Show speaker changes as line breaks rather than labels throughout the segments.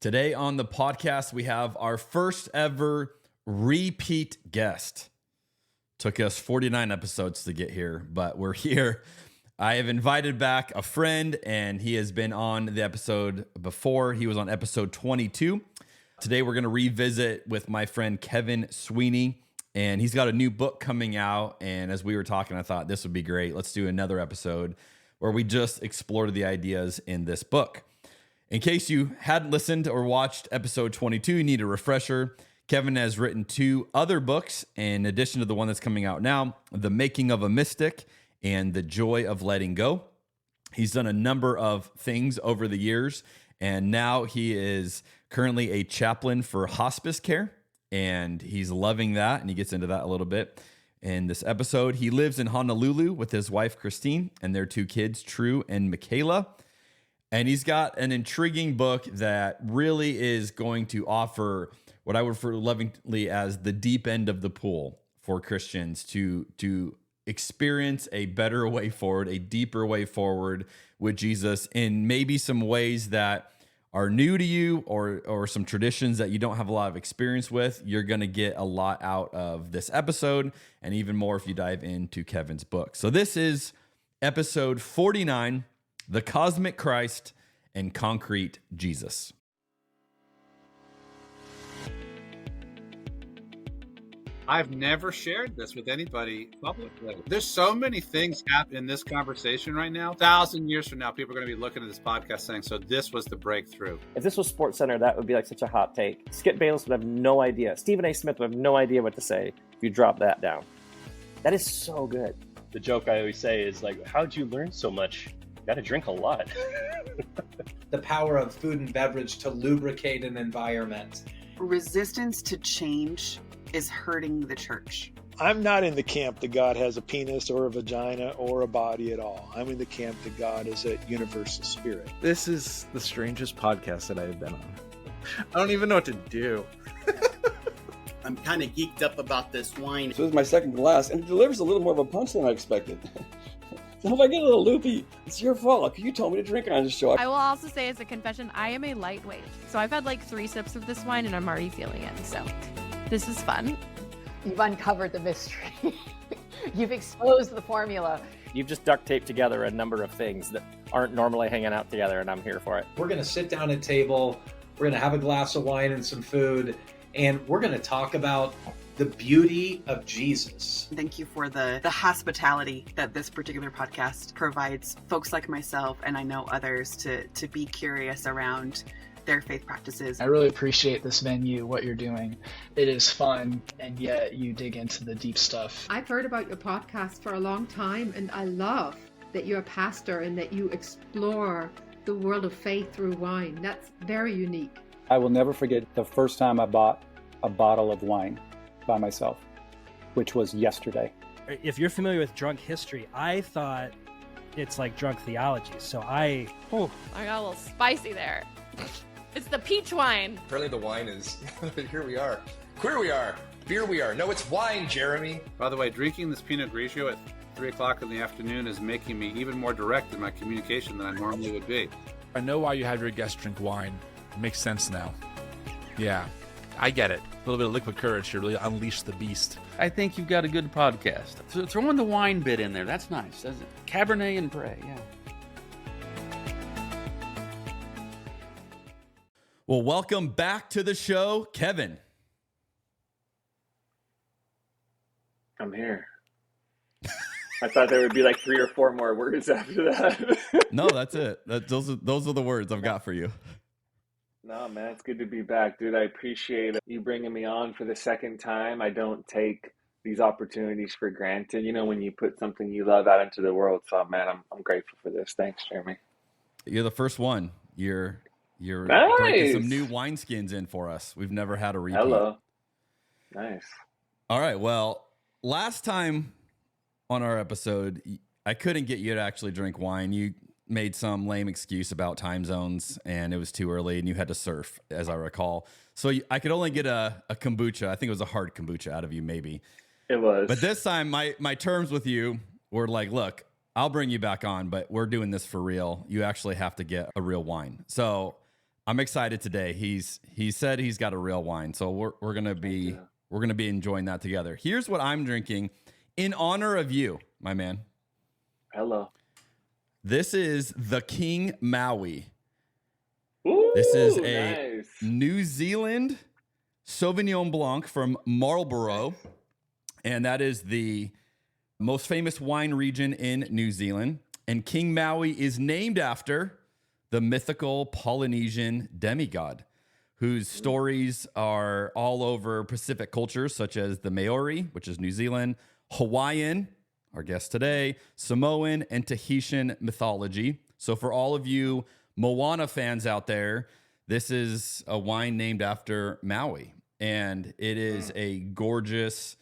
Today on the podcast, we have our first ever repeat guest. Took us 49 episodes to get here, but we're here. I have invited back a friend, and he has been on the episode before. He was on episode 22. Today, we're going to revisit with my friend Kevin Sweeney, and he's got a new book coming out. And as we were talking, I thought this would be great. Let's do another episode where we just explore the ideas in this book. In case you hadn't listened or watched episode 22, you need a refresher. Kevin has written 2 other books in addition to the one that's coming out now, The Making of a Mystic and The Joy of Letting Go. He's done a number of things over the years, and now he is currently a chaplain for hospice care, and he's loving that, and he gets into that a little bit in this episode. He lives in Honolulu with his wife, Christine, and their 2 kids, True and Michaela. And he's got an intriguing book that really is going to offer what I would refer lovingly as the deep end of the pool for Christians to experience a better way forward, a deeper way forward with Jesus in maybe some ways that are new to you or some traditions that you don't have a lot of experience with. You're going to get a lot out of this episode, and even more if you dive into Kevin's book. So this is episode 49, The Cosmic Christ and Concrete Jesus.
I've never shared this with anybody publicly. There's so many things happening in this conversation right now. 1,000 years from now, people are going to be looking at this podcast saying, so this was the breakthrough.
If this was Sports Center, that would be like such a hot take. Skip Bayless would have no idea. Stephen A. Smith would have no idea what to say if you drop that down. That is so good.
The joke I always say is like, how'd you learn so much? You got to drink a lot.
The power of food and beverage to lubricate an environment.
Resistance to change is hurting the church.
I'm not in the camp that God has a penis or a vagina or a body at all. I'm in the camp that God is a universal spirit.
This is the strangest podcast that I have been on. I don't even know what to do.
I'm kind of geeked up about this wine.
So this is my second glass, and it delivers a little more of a punch than I expected. So if I get a little loopy, it's your fault. You told me to drink on this show.
I will also say as a confession, I am a lightweight. So I've had like 3 sips of this wine and I'm already feeling it. So this is fun.
You've uncovered the mystery. You've exposed the formula.
You've just duct taped together a number of things that aren't normally hanging out together, and I'm here for it.
We're going to sit down at a table, we're going to have a glass of wine and some food, and we're going to talk about the beauty of Jesus.
Thank you for the hospitality that this particular podcast provides folks like myself, and I know others, to be curious around their faith practices.
I really appreciate this venue, what you're doing. It is fun, and yet you dig into the deep stuff.
I've heard about your podcast for a long time, and I love that you're a pastor and that you explore the world of faith through wine. That's very unique.
I will never forget the first time I bought a bottle of wine by myself, which was yesterday.
If you're familiar with drunk history, I thought it's like drunk theology. So I
got a little spicy there. It's the peach wine.
Apparently the wine is, here we are. Queer we are. Beer we are. No, it's wine, Jeremy.
By the way, drinking this Pinot Grigio at 3 o'clock in the afternoon is making me even more direct in my communication than I normally would be.
I know why you have your guests drink wine. It makes sense now. Yeah, I get it. A little bit of liquid courage to really unleash the beast.
I think you've got a good podcast. So throw in the wine bit in there. That's nice. That's it. Cabernet and Bray, yeah.
Well, welcome back to the show, Kevin.
I'm here. I thought there would be like 3 or 4 more words after that.
No, that's it. Those are the words I've got for you.
No, man, it's good to be back, dude. I appreciate you bringing me on for the second time. I don't take these opportunities for granted. You know, when you put something you love out into the world. So, man, I'm grateful for this. Thanks, Jeremy.
You're the first one. You're
nice.
Breaking some new wineskins in for us. We've never had a repeat.
Hello. Nice.
All right. Well, last time on our episode, I couldn't get you to actually drink wine. You made some lame excuse about time zones, and it was too early, and you had to surf, as I recall. So I could only get a kombucha. I think it was a hard kombucha out of you, maybe.
It was.
But this time, my terms with you were like, look, I'll bring you back on, but we're doing this for real. You actually have to get a real wine. So I'm excited today. He said he's got a real wine, so we're gonna be enjoying that together. Here's what I'm drinking in honor of you, my man.
Hello.
This is the King Maui.
Ooh,
This is a
nice.
New Zealand Sauvignon Blanc from Marlborough, and that is the most famous wine region in New Zealand. And King Maui is named after the mythical Polynesian demigod, whose stories are all over Pacific cultures, such as the Maori, which is New Zealand, Hawaiian, our guest today, Samoan, and Tahitian mythology. So for all of you Moana fans out there, this is a wine named after Maui. And it is a gorgeous,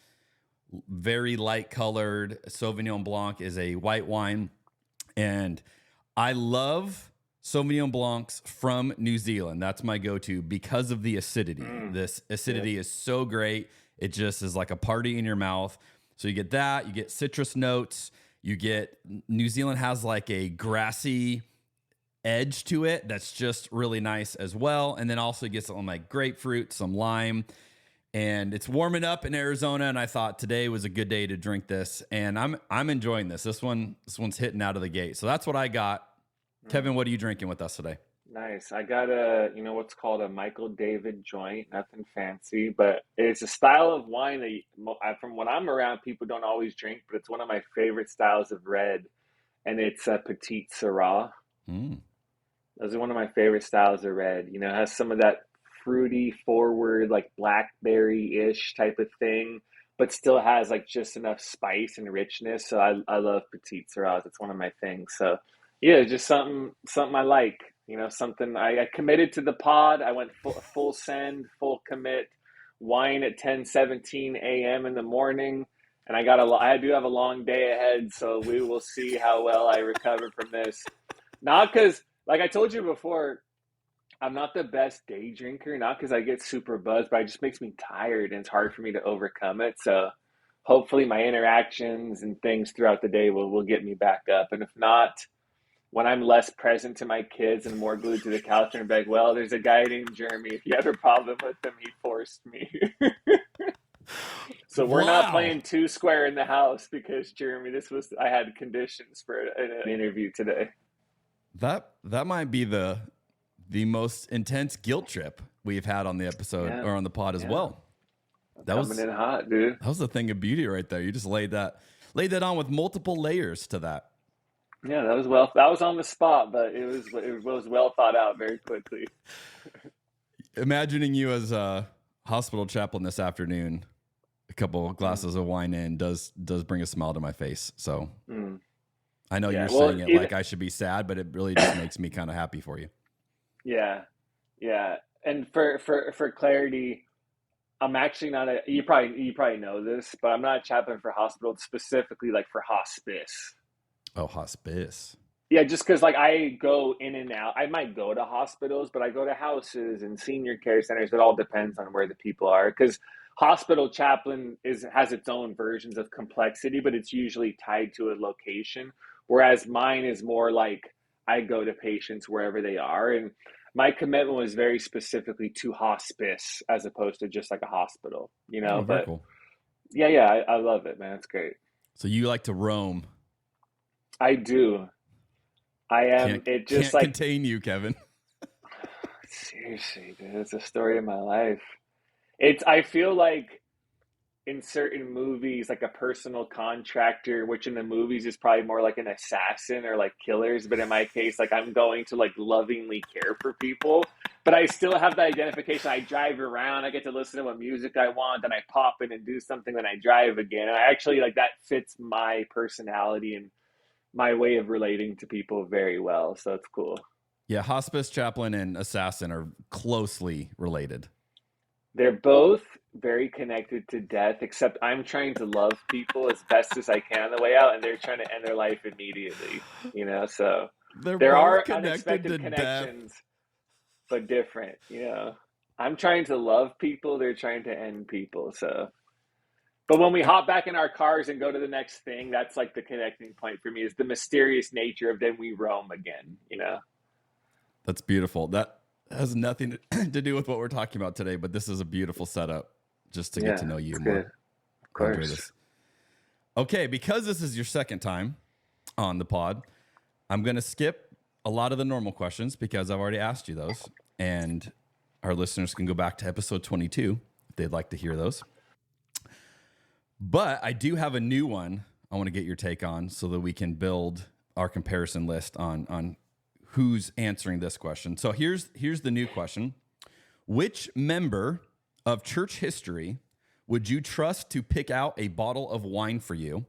very light colored Sauvignon Blanc, is a white wine. And I love Sauvignon Blancs from New Zealand. That's my go-to because of the acidity. This acidity is so great. It just is like a party in your mouth. So you get that, you get citrus notes, you get, New Zealand has like a grassy edge to it that's just really nice as well. And then also you get some like grapefruit, some lime. And it's warming up in Arizona, and I thought today was a good day to drink this. And I'm enjoying this. This one's hitting out of the gate. So that's what I got. Kevin, what are you drinking with us today?
Nice. I got what's called a Michael David joint. Nothing fancy, but it's a style of wine that from when I'm around, people don't always drink, but it's one of my favorite styles of red, and it's a Petite Syrah. Those are one of my favorite styles of red. You know, it has some of that fruity forward, like blackberry-ish type of thing, but still has like just enough spice and richness. So I love Petite Syrahs. It's one of my things. So yeah, just something I like, you know, something I committed to the pod. I went full send, full commit, wine at 10:17 a.m. in the morning. And I do have a long day ahead. So we will see how well I recover from this. Not because, like I told you before, I'm not the best day drinker, not because I get super buzzed, but it just makes me tired and it's hard for me to overcome it. So hopefully my interactions and things throughout the day will get me back up. And if not, when I'm less present to my kids and more glued to the couch and be like, well, there's a guy named Jeremy. If you have a problem with him, he forced me. So we're not playing two square in the house because Jeremy, I had conditions for an interview today.
That might be the most intense guilt trip we've had on the episode or on the pod as well. That
Coming in hot, dude.
That was the thing of beauty right there. You just laid that on with multiple layers to that.
Yeah, that was on the spot, but it was well thought out very quickly.
Imagining you as a hospital chaplain this afternoon, a couple of glasses of wine in does bring a smile to my face. So I know you're saying it like I should be sad, but it really just makes me kind of happy for you.
Yeah. And for clarity, I'm actually not you probably know this, but I'm not a chaplain for hospitals, specifically like for hospice.
Oh, hospice.
Yeah, just because like I go in and out. I might go to hospitals, but I go to houses and senior care centers. It all depends on where the people are. Because hospital chaplain has its own versions of complexity, but it's usually tied to a location. Whereas mine is more like I go to patients wherever they are. And my commitment was very specifically to hospice as opposed to just like a hospital, you know. But
cool.
Yeah, I love it, man. It's great.
So you like to roam.
I do. I am. It just
can't contain you, Kevin.
Seriously, dude, it's a story of my life. I feel like in certain movies, like a personal contractor, which in the movies is probably more like an assassin or like killers. But in my case, like I'm going to like lovingly care for people, but I still have the identification. I drive around, I get to listen to what music I want, and I pop in and do something, then I drive again. And I actually like that fits my personality and my way of relating to people very well. So it's cool.
Yeah. Hospice chaplain and assassin are closely related.
They're both very connected to death, except I'm trying to love people as best as I can on the way out, and they're trying to end their life immediately, you know? So there are unexpected connections, but different, you know? I'm trying to love people. They're trying to end people. So, but when we hop back in our cars and go to the next thing, that's like the connecting point for me, is the mysterious nature of then we roam again, you know?
That's beautiful. has nothing to do with what we're talking about today, but this is a beautiful setup just to get to know you
it's
more.
good. Of course.
Enjoy this. Okay, because this is your second time on the pod, I'm going to skip a lot of the normal questions because I've already asked you those, and our listeners can go back to episode 22 if they'd like to hear those. But I do have a new one I want to get your take on so that we can build our comparison list on who's answering this question. So here's the new question. Which member of church history would you trust to pick out a bottle of wine for you,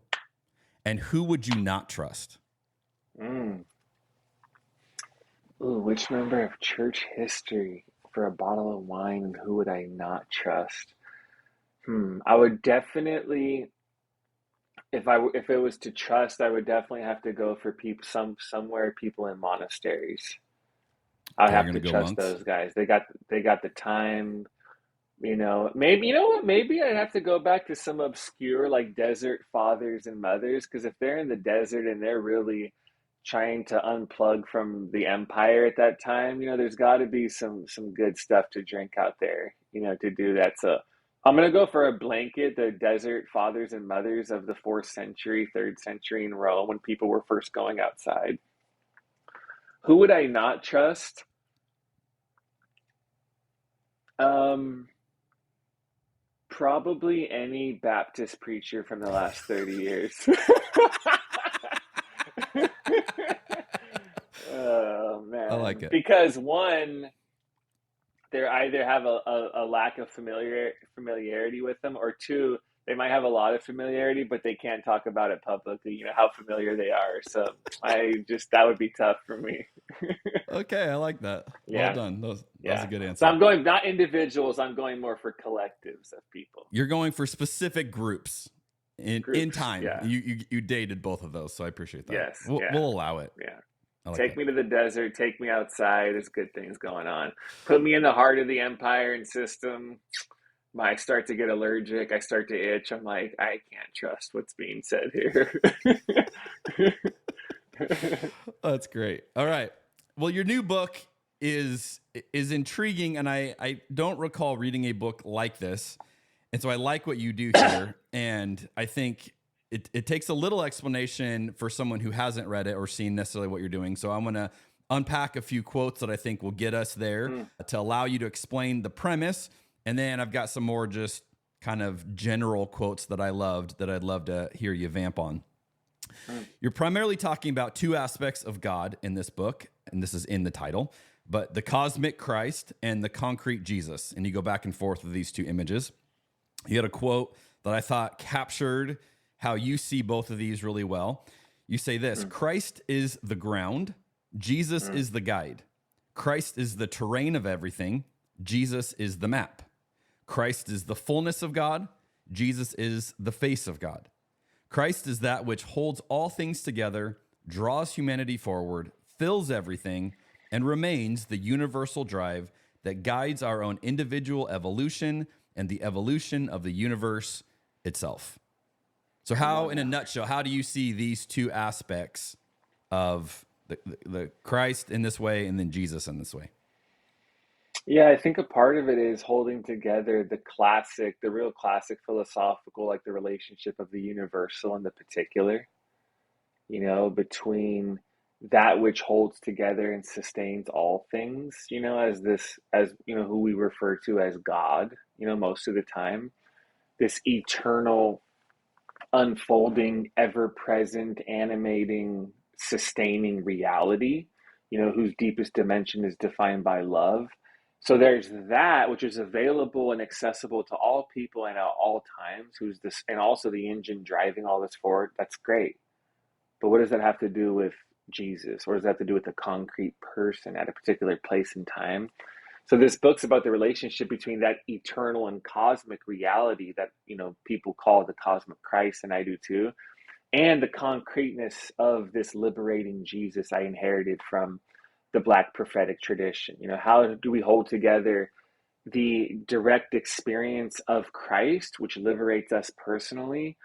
and who would you not trust?
Ooh, which member of church history for a bottle of wine, and who would I not trust? I would definitely, if it was to trust, I would definitely have to go for somewhere people in monasteries. I'd have to trust those guys. They got the time. Maybe I'd have to go back to some obscure like desert fathers and mothers, because if they're in the desert and they're really trying to unplug from the empire at that time, there's got to be some good stuff to drink out there, to do that. So I'm going to go for a blanket, the desert fathers and mothers of the 4th century, 3rd century in Rome, when people were first going outside. Who would I not trust? Probably any Baptist preacher from the last 30 years. Oh, man.
I like it.
Because one, they either have a lack of familiarity with them, or two, they might have a lot of familiarity, but they can't talk about it publicly, how familiar they are. So that would be tough for me.
Okay, I like that. Well done. That was a good answer.
So I'm going not individuals, I'm going more for collectives of people.
You're going for specific groups in time.
Yeah.
You dated both of those, so I appreciate that.
Yes.
We'll allow it.
Yeah.
Take
me to the desert, take me outside. There's good things going on. Put me in the heart of the empire and system. I start to get allergic. I start to itch. I'm like, I can't trust what's being said here.
That's great. All right. Well, your new book is intriguing, and I don't recall reading a book like this. And so I like what you do here. And I think it takes a little explanation for someone who hasn't read it or seen necessarily what you're doing. So I'm going to unpack a few quotes that I think will get us there to allow you to explain the premise. And then I've got some more just kind of general quotes that I loved that I'd love to hear you vamp on. You're primarily talking about two aspects of God in this book, and this is in the title, but the cosmic Christ and the concrete Jesus. And you go back and forth with these two images. You had a quote that I thought captured how you see both of these really well. You say this: Christ is the ground, Jesus is the guide. Christ is the terrain of everything, Jesus is the map. Christ is the fullness of God, Jesus is the face of God. Christ is that which holds all things together, draws humanity forward, fills everything, and remains the universal drive that guides our own individual evolution and the evolution of the universe itself. So how, in a nutshell, how do you see these two aspects of the Christ in this way and then Jesus in this way?
Yeah, I think a part of it is holding together the real classic philosophical, like the relationship of the universal and the particular, between that which holds together and sustains all things, as who we refer to as God, most of the time, this eternal, unfolding, ever-present, animating, sustaining reality, whose deepest dimension is defined by love. So there's that which is available and accessible to all people and at all times, and also the engine driving all this forward. That's great. But what does that have to do with Jesus? What does that have to do with a concrete person at a particular place and time? So this book's about the relationship between that eternal and cosmic reality that, people call the cosmic Christ, and I do too, and the concreteness of this liberating Jesus I inherited from the Black prophetic tradition. How do we hold together the direct experience of Christ, which liberates us personally,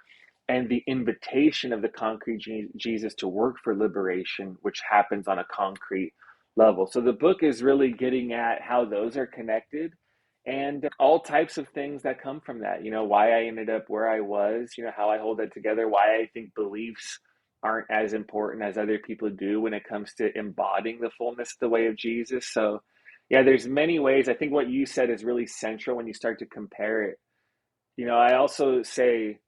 and the invitation of the concrete Jesus to work for liberation, which happens on a concrete level. So the book is really getting at how those are connected and all types of things that come from that. Why I ended up where I was, how I hold that together, why I think beliefs aren't as important as other people do when it comes to embodying the fullness of the way of Jesus. So yeah, there's many ways. I think what you said is really central when you start to compare it. I also say,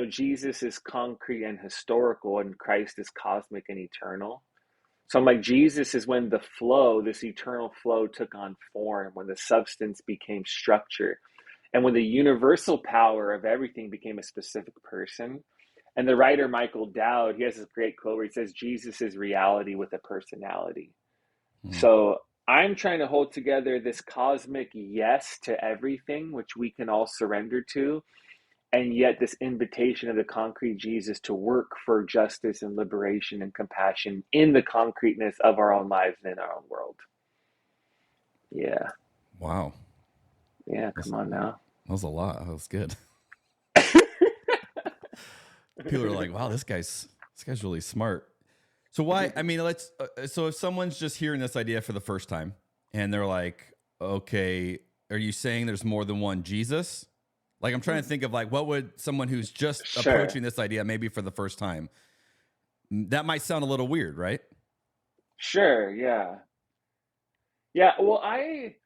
Jesus is concrete and historical, and Christ is cosmic and eternal. So I'm like, Jesus is when the flow, this eternal flow, took on form, when the substance became structure, and when the universal power of everything became a specific person. And the writer Michael Dowd, he has this great quote where he says, Jesus is reality with a personality. So I'm trying to hold together this cosmic yes to everything, which we can all surrender to, and yet this invitation of the concrete Jesus to work for justice and liberation and compassion in the concreteness of our own lives and in our own world. Yeah.
Wow.
Yeah, come on now.
That was a lot. That was good. People are like, wow, this guy's really smart. So why, so if someone's just hearing this idea for the first time and they're like, okay, are you saying there's more than one Jesus? Like, I'm trying to think of like, what would someone who's just approaching this idea maybe for the first time, that might sound a little weird, right?
Sure. Yeah. Yeah. Well, I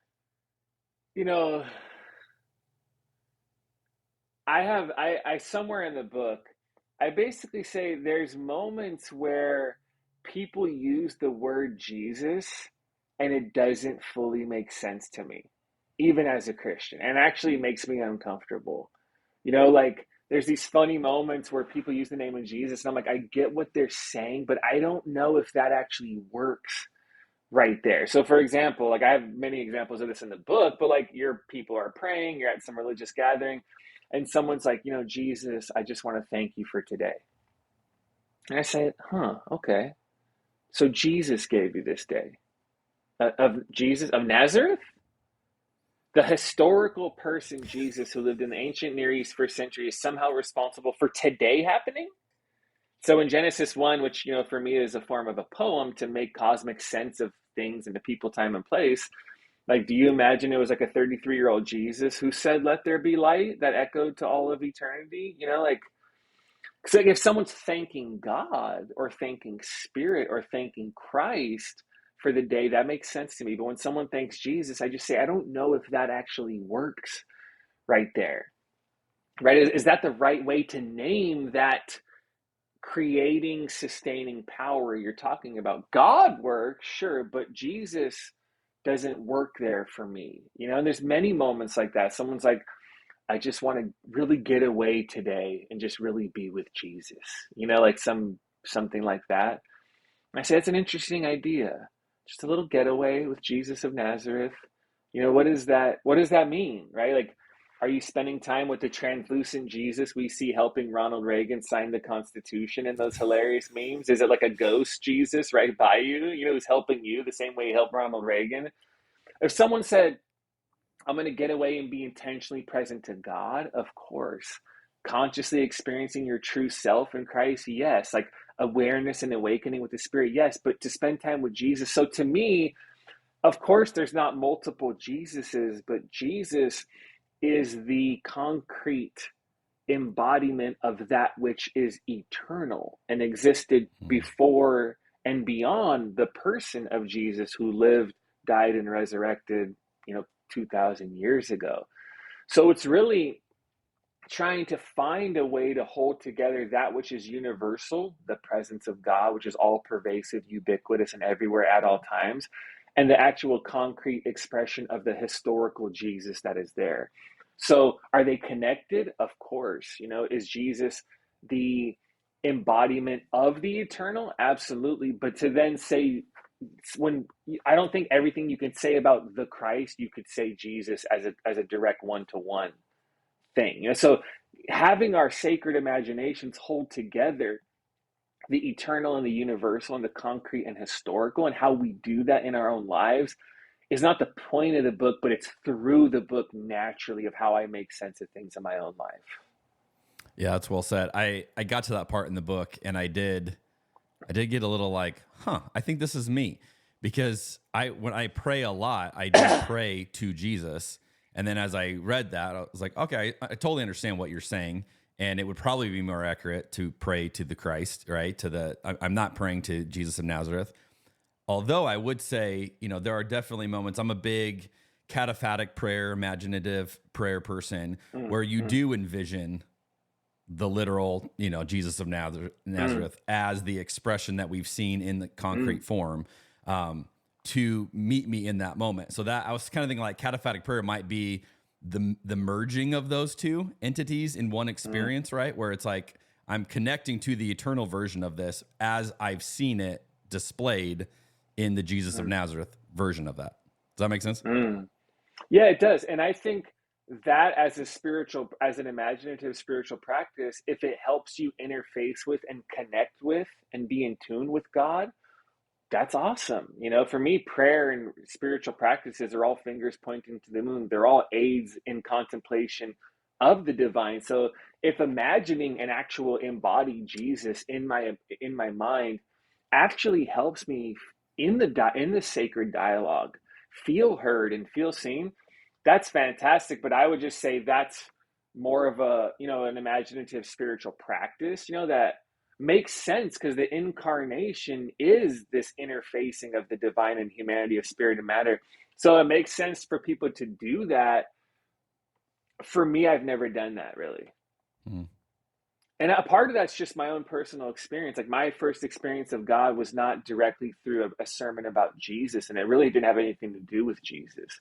somewhere in the book, I basically say there's moments where people use the word Jesus and it doesn't fully make sense to me, even as a Christian, and actually makes me uncomfortable. Like there's these funny moments where people use the name of Jesus and I'm like, I get what they're saying, but I don't know if that actually works right there. So for example, like I have many examples of this in the book, but like your people are praying, you're at some religious gathering, and someone's like, Jesus, I just want to thank you for today. And I say, okay. So Jesus gave you this day. Of Jesus of Nazareth? The historical person Jesus who lived in the ancient Near East for centuries is somehow responsible for today happening? So in Genesis 1, which, for me is a form of a poem to make cosmic sense of things into people, time, and place, like, do you imagine it was like a 33-year-old Jesus who said, let there be light, that echoed to all of eternity? So if someone's thanking God or thanking Spirit or thanking Christ for the day, that makes sense to me. But when someone thanks Jesus, I just say, I don't know if that actually works right there. Right? Is that the right way to name that creating, sustaining power you're talking about? God works, sure, but Jesus doesn't work there for me. And there's many moments like that. Someone's like, I just want to really get away today and just really be with Jesus, like something like that. I say, that's an interesting idea. Just a little getaway with Jesus of Nazareth. What does that mean, right? Like, are you spending time with the translucent Jesus we see helping Ronald Reagan sign the Constitution in those hilarious memes? Is it like a ghost Jesus right by you, who's helping you the same way he helped Ronald Reagan? If someone said, I'm going to get away and be intentionally present to God, of course. Consciously experiencing your true self in Christ, yes. Like awareness and awakening with the Spirit, yes. But to spend time with Jesus. So to me, of course, there's not multiple Jesuses, but Jesus is the concrete embodiment of that which is eternal and existed before and beyond the person of Jesus who lived, died, and resurrected, 2,000 years ago. So it's really trying to find a way to hold together that which is universal, the presence of God, which is all pervasive, ubiquitous, and everywhere at all times, and the actual concrete expression of the historical Jesus that is there. So are they connected? Of course. Is Jesus the embodiment of the eternal? Absolutely. But to then say, I don't think everything you can say about the Christ, you could say Jesus as a direct one-to-one thing. So having our sacred imaginations hold together the eternal and the universal and the concrete and historical, and how we do that in our own lives is not the point of the book, but it's through the book naturally of how I make sense of things in my own life.
Yeah, that's well said. I got to that part in the book and I did get a little like, I think this is me, because when I pray a lot, I do pray to Jesus. And then as I read that, I was like, okay, I totally understand what you're saying. And it would probably be more accurate to pray to the Christ, right? I'm not praying to Jesus of Nazareth. Although I would say, there are definitely moments. I'm a big cataphatic prayer, imaginative prayer person, where you do envision the literal, Jesus of Nazareth as the expression that we've seen in the concrete form, to meet me in that moment. So that I was kind of thinking like cataphatic prayer might be the merging of those two entities in one experience, right? Where it's like I'm connecting to the eternal version of this as I've seen it displayed in the Jesus of Nazareth version of that. Does that make sense?
Yeah, it does. And I think that as an imaginative spiritual practice, if it helps you interface with and connect with and be in tune with God, that's awesome. For me, prayer and spiritual practices are all fingers pointing to the moon. They're all aids in contemplation of the divine. So if imagining an actual embodied Jesus in my mind actually helps me in the sacred dialogue feel heard and feel seen, that's fantastic. But I would just say that's more of an imaginative spiritual practice, that makes sense because the incarnation is this interfacing of the divine and humanity of spirit and matter. So it makes sense for people to do that. For me, I've never done that really. And a part of that's just my own personal experience. Like my first experience of God was not directly through a sermon about Jesus, and it really didn't have anything to do with Jesus.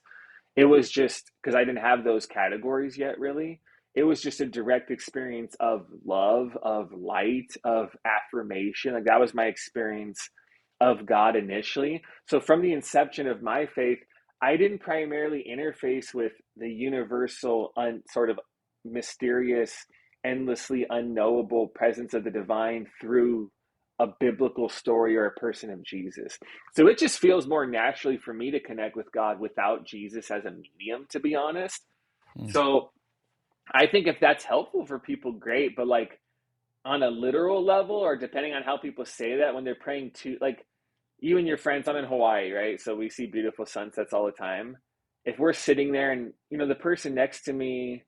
It was just because I didn't have those categories yet, really. It was just a direct experience of love, of light, of affirmation. Like that was my experience of God initially. So from the inception of my faith, I didn't primarily interface with the universal, sort of mysterious, endlessly unknowable presence of the divine through a biblical story or a person of Jesus. So it just feels more naturally for me to connect with God without Jesus as a medium, to be honest. So I think if that's helpful for people, great. But like on a literal level, or depending on how people say that when they're praying to, like you and your friends, I'm in Hawaii, right? So we see beautiful sunsets all the time. If we're sitting there and, the person next to me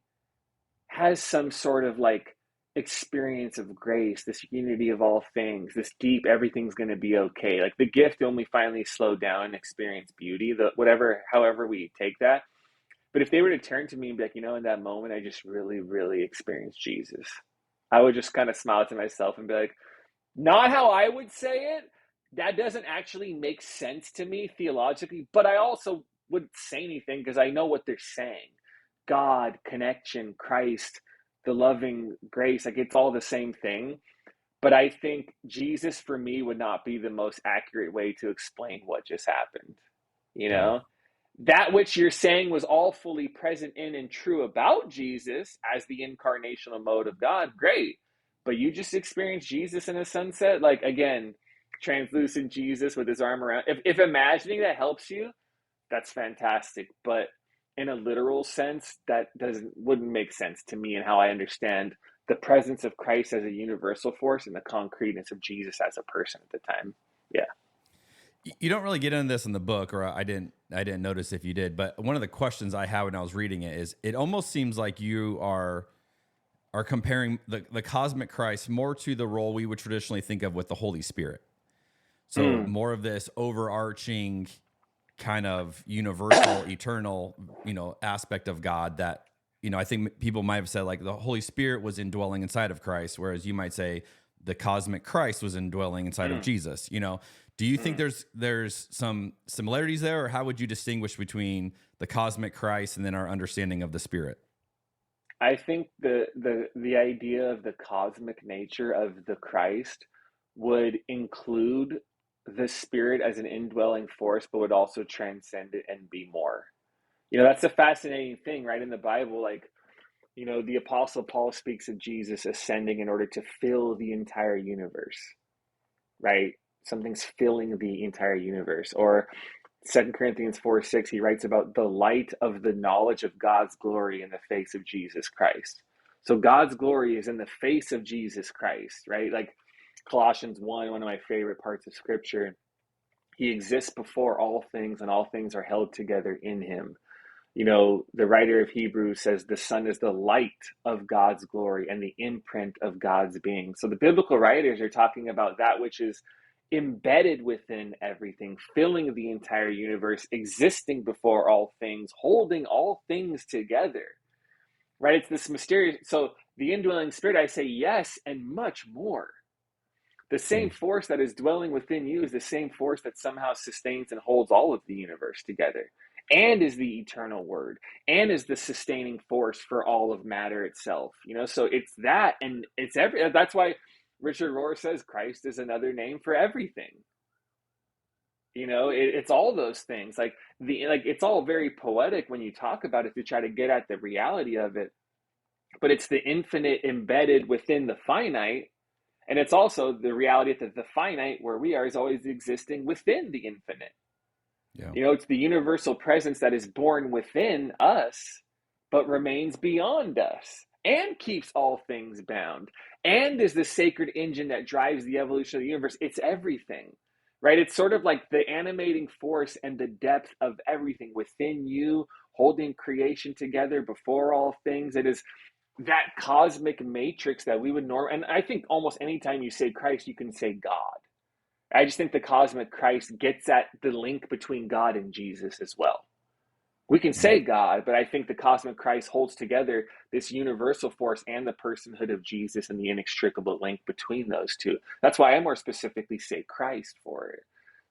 has some sort of like experience of grace, this unity of all things, this deep, everything's going to be okay. Like the gift only finally slow down and experience beauty, however we take that. But if they were to turn to me and be like, in that moment, I just really, really experienced Jesus, I would just kind of smile to myself and be like, not how I would say it. That doesn't actually make sense to me theologically, but I also wouldn't say anything because I know what they're saying. God, connection, Christ, the loving grace, like it's all the same thing. But I think Jesus for me would not be the most accurate way to explain what just happened. That which you're saying was all fully present in and true about Jesus as the incarnational mode of God, great. But you just experienced Jesus in a sunset, like again, translucent Jesus with his arm around. If imagining that helps you, that's fantastic. But in a literal sense, that wouldn't make sense to me and how I understand the presence of Christ as a universal force and the concreteness of Jesus as a person at the time. Yeah.
You don't really get into this in the book, or I didn't notice if you did, but one of the questions I had when I was reading it is, it almost seems like you are comparing the cosmic Christ more to the role we would traditionally think of with the Holy Spirit. So more of this overarching kind of universal, eternal, aspect of God that, I think people might have said like the Holy Spirit was indwelling inside of Christ, whereas you might say the cosmic Christ was indwelling inside of Jesus. Do you think there's some similarities there, or how would you distinguish between the cosmic Christ and then our understanding of the Spirit?
I think the idea of the cosmic nature of the Christ would include the Spirit as an indwelling force, but would also transcend it and be more. That's a fascinating thing, right? In the Bible, like, the Apostle Paul speaks of Jesus ascending in order to fill the entire universe, right? Something's filling the entire universe. Or 2 Corinthians 4:6, he writes about the light of the knowledge of God's glory in the face of Jesus Christ. So God's glory is in the face of Jesus Christ, right? Like Colossians 1, one of my favorite parts of scripture, He exists before all things, and all things are held together in him. You know, the writer of Hebrews says the Son is the light of God's glory and the imprint of God's being. So the biblical writers are talking about that which is embedded within everything, filling the entire universe, existing before all things, holding all things together, right? It's this mysterious. So the indwelling spirit, I say yes, and much more. The same force that is dwelling within you is the same force that somehow sustains and holds all of the universe together, and is the eternal word, and is the sustaining force for all of matter itself. You know, so it's that, and it's that's why Richard Rohr says Christ is another name for everything. You know, it's all those things. Like it's all very poetic when you talk about it to try to get at the reality of it, but it's the infinite embedded within the finite. And it's also the reality that the finite, where we are, is always existing within the infinite.
Yeah.
You know, it's the universal presence that is born within us, but remains beyond us, and keeps all things bound, and is the sacred engine that drives the evolution of the universe. It's everything, right? It's sort of like the animating force and the depth of everything within you, holding creation together before all things. It is that cosmic matrix that we would normally, and I think almost anytime you say Christ, you can say God. I just think the cosmic Christ gets at the link between God and Jesus as well. We can say God, but I think the cosmic Christ holds together this universal force and the personhood of Jesus and the inextricable link between those two. That's why I more specifically say Christ for it.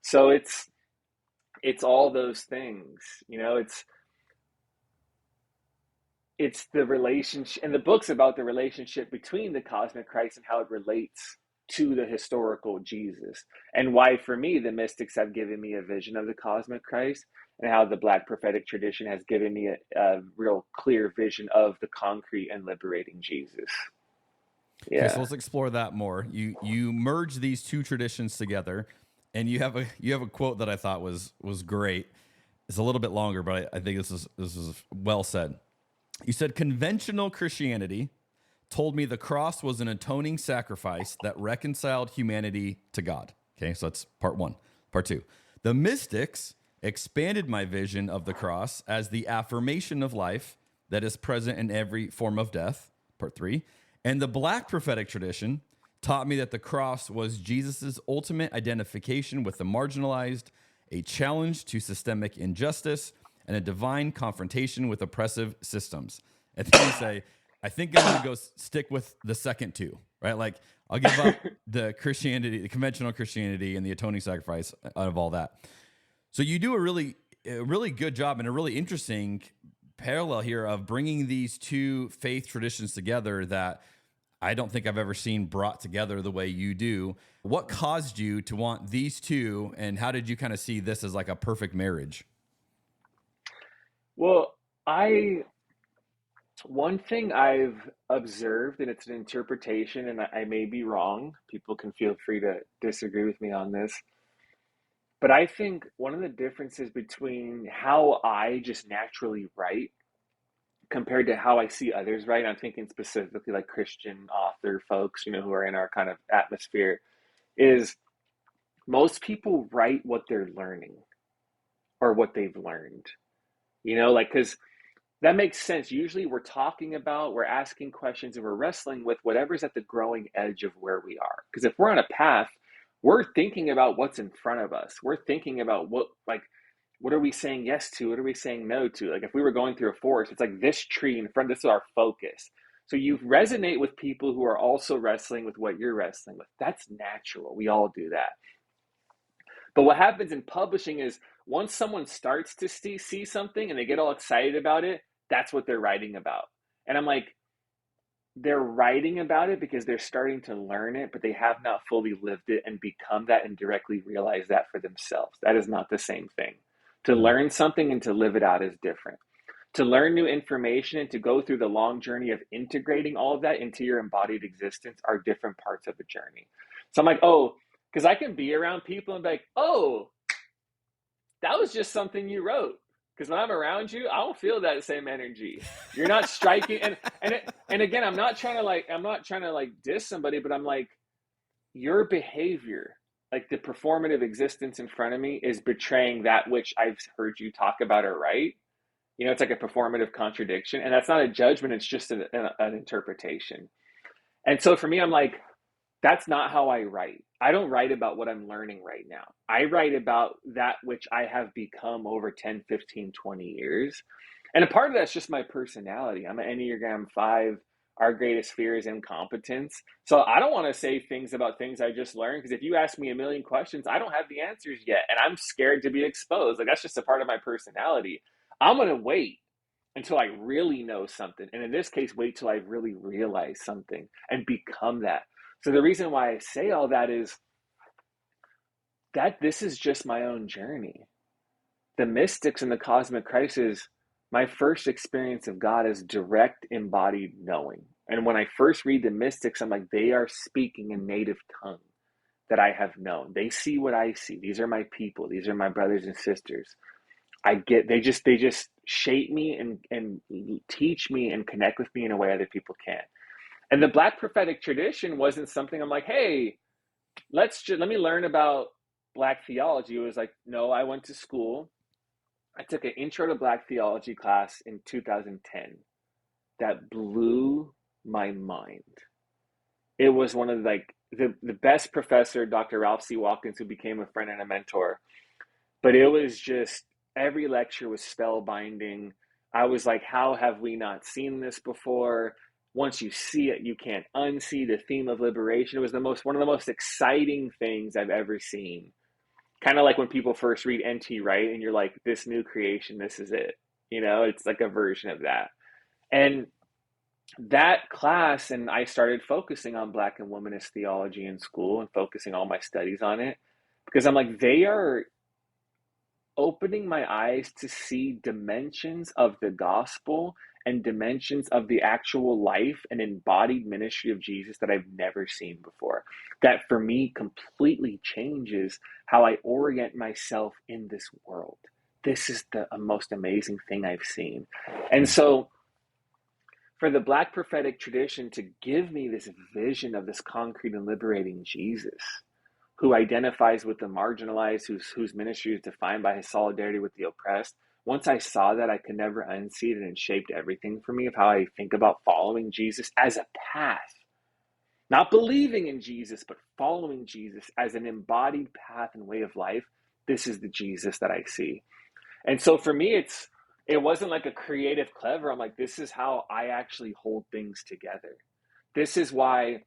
So it's all those things, you know, it's the relationship, and the book's about the relationship between the cosmic Christ and how it relates to the historical Jesus, and why for me the mystics have given me a vision of the cosmic Christ, and how the Black prophetic tradition has given me a real clear vision of the concrete and liberating Jesus. Yeah.
Okay, so let's explore that more. You merge these two traditions together, and you have a quote that I thought was great. It's a little bit longer, but I think this is well said. You said, conventional Christianity told me the cross was an atoning sacrifice that reconciled humanity to God. Okay, so that's part one. Part two, the mystics expanded my vision of the cross as the affirmation of life that is present in every form of death. Part three, and the Black prophetic tradition taught me that the cross was Jesus's ultimate identification with the marginalized, a challenge to systemic injustice, and a divine confrontation with oppressive systems. And then you say, I think I'm going to go stick with the second two, right? Like, I'll give up the Christianity, the conventional Christianity, and the atoning sacrifice out of all that. So you do a really good job and a really interesting parallel here of bringing these two faith traditions together that I don't think I've ever seen brought together the way you do. What caused you to want these two, and how did you kind of see this as like a perfect marriage?
Well, one thing I've observed, and it's an interpretation, and I may be wrong, people can feel free to disagree with me on this, but I think one of the differences between how I just naturally write compared to how I see others write, I'm thinking specifically like Christian author folks, you know, who are in our kind of atmosphere, is most people write what they're learning or what they've learned. You know, like, because that makes sense. Usually we're asking questions, and we're wrestling with whatever's at the growing edge of where we are. Because if we're on a path, we're thinking about what's in front of us. We're thinking about what are we saying yes to? What are we saying no to? Like, if we were going through a forest, it's like this tree in front, this is our focus. So you resonate with people who are also wrestling with what you're wrestling with. That's natural. We all do that. But what happens in publishing is once someone starts to see something and they get all excited about it, that's what they're writing about. And I'm like, they're writing about it because they're starting to learn it, but they have not fully lived it and become that and directly realize that for themselves. That is not the same thing. To learn something and to live it out is different. To learn new information and to go through the long journey of integrating all of that into your embodied existence are different parts of the journey. So I'm like, because I can be around people and be like, that was just something you wrote. Because when I'm around you, I don't feel that same energy. You're not striking. And again, I'm not trying to diss somebody, but I'm like, your behavior like the performative existence in front of me is betraying that which I've heard you talk about or write. You know, it's like a performative contradiction, and that's not a judgment. It's just an interpretation. And so for me, I'm like, that's not how I write. I don't write about what I'm learning right now. I write about that which I have become over 10, 15, 20 years. And a part of that's just my personality. I'm an Enneagram 5. Our greatest fear is incompetence. So I don't want to say things about things I just learned, because if you ask me a million questions, I don't have the answers yet. And I'm scared to be exposed. Like, that's just a part of my personality. I'm going to wait until I really know something. And in this case, wait till I really realize something and become that. So the reason why I say all that is that this is just my own journey. The mystics and the cosmic crisis, my first experience of God is direct embodied knowing. And when I first read the mystics, I'm like, they are speaking in native tongue that I have known. They see what I see. These are my people. These are my brothers and sisters. They just shape me and teach me and connect with me in a way other people can't. And the Black prophetic tradition wasn't something I'm like, hey, let me learn about Black theology. It was like, no, I went to school. I took an intro to Black theology class in 2010 that blew my mind. It was one of the best professor, Dr. Ralph C. Watkins, who became a friend and a mentor. But it was just, every lecture was spellbinding. I was like, how have we not seen this before? Once you see it, you can't unsee the theme of liberation. It was one of the most exciting things I've ever seen. Kind of like when people first read N.T. Wright and you're like, this new creation, this is it. You know, it's like a version of that. And that class, and I started focusing on Black and womanist theology in school and focusing all my studies on it, because I'm like, they are opening my eyes to see dimensions of the gospel and dimensions of the actual life and embodied ministry of Jesus that I've never seen before. That for me completely changes how I orient myself in this world. This is the most amazing thing I've seen. And so for the Black prophetic tradition to give me this vision of this concrete and liberating Jesus, who identifies with the marginalized, whose ministry is defined by his solidarity with the oppressed. Once I saw that, I could never unsee it, and it shaped everything for me of how I think about following Jesus as a path. Not believing in Jesus, but following Jesus as an embodied path and way of life. This is the Jesus that I see. And so for me, it wasn't like a creative clever. I'm like, this is how I actually hold things together. This is why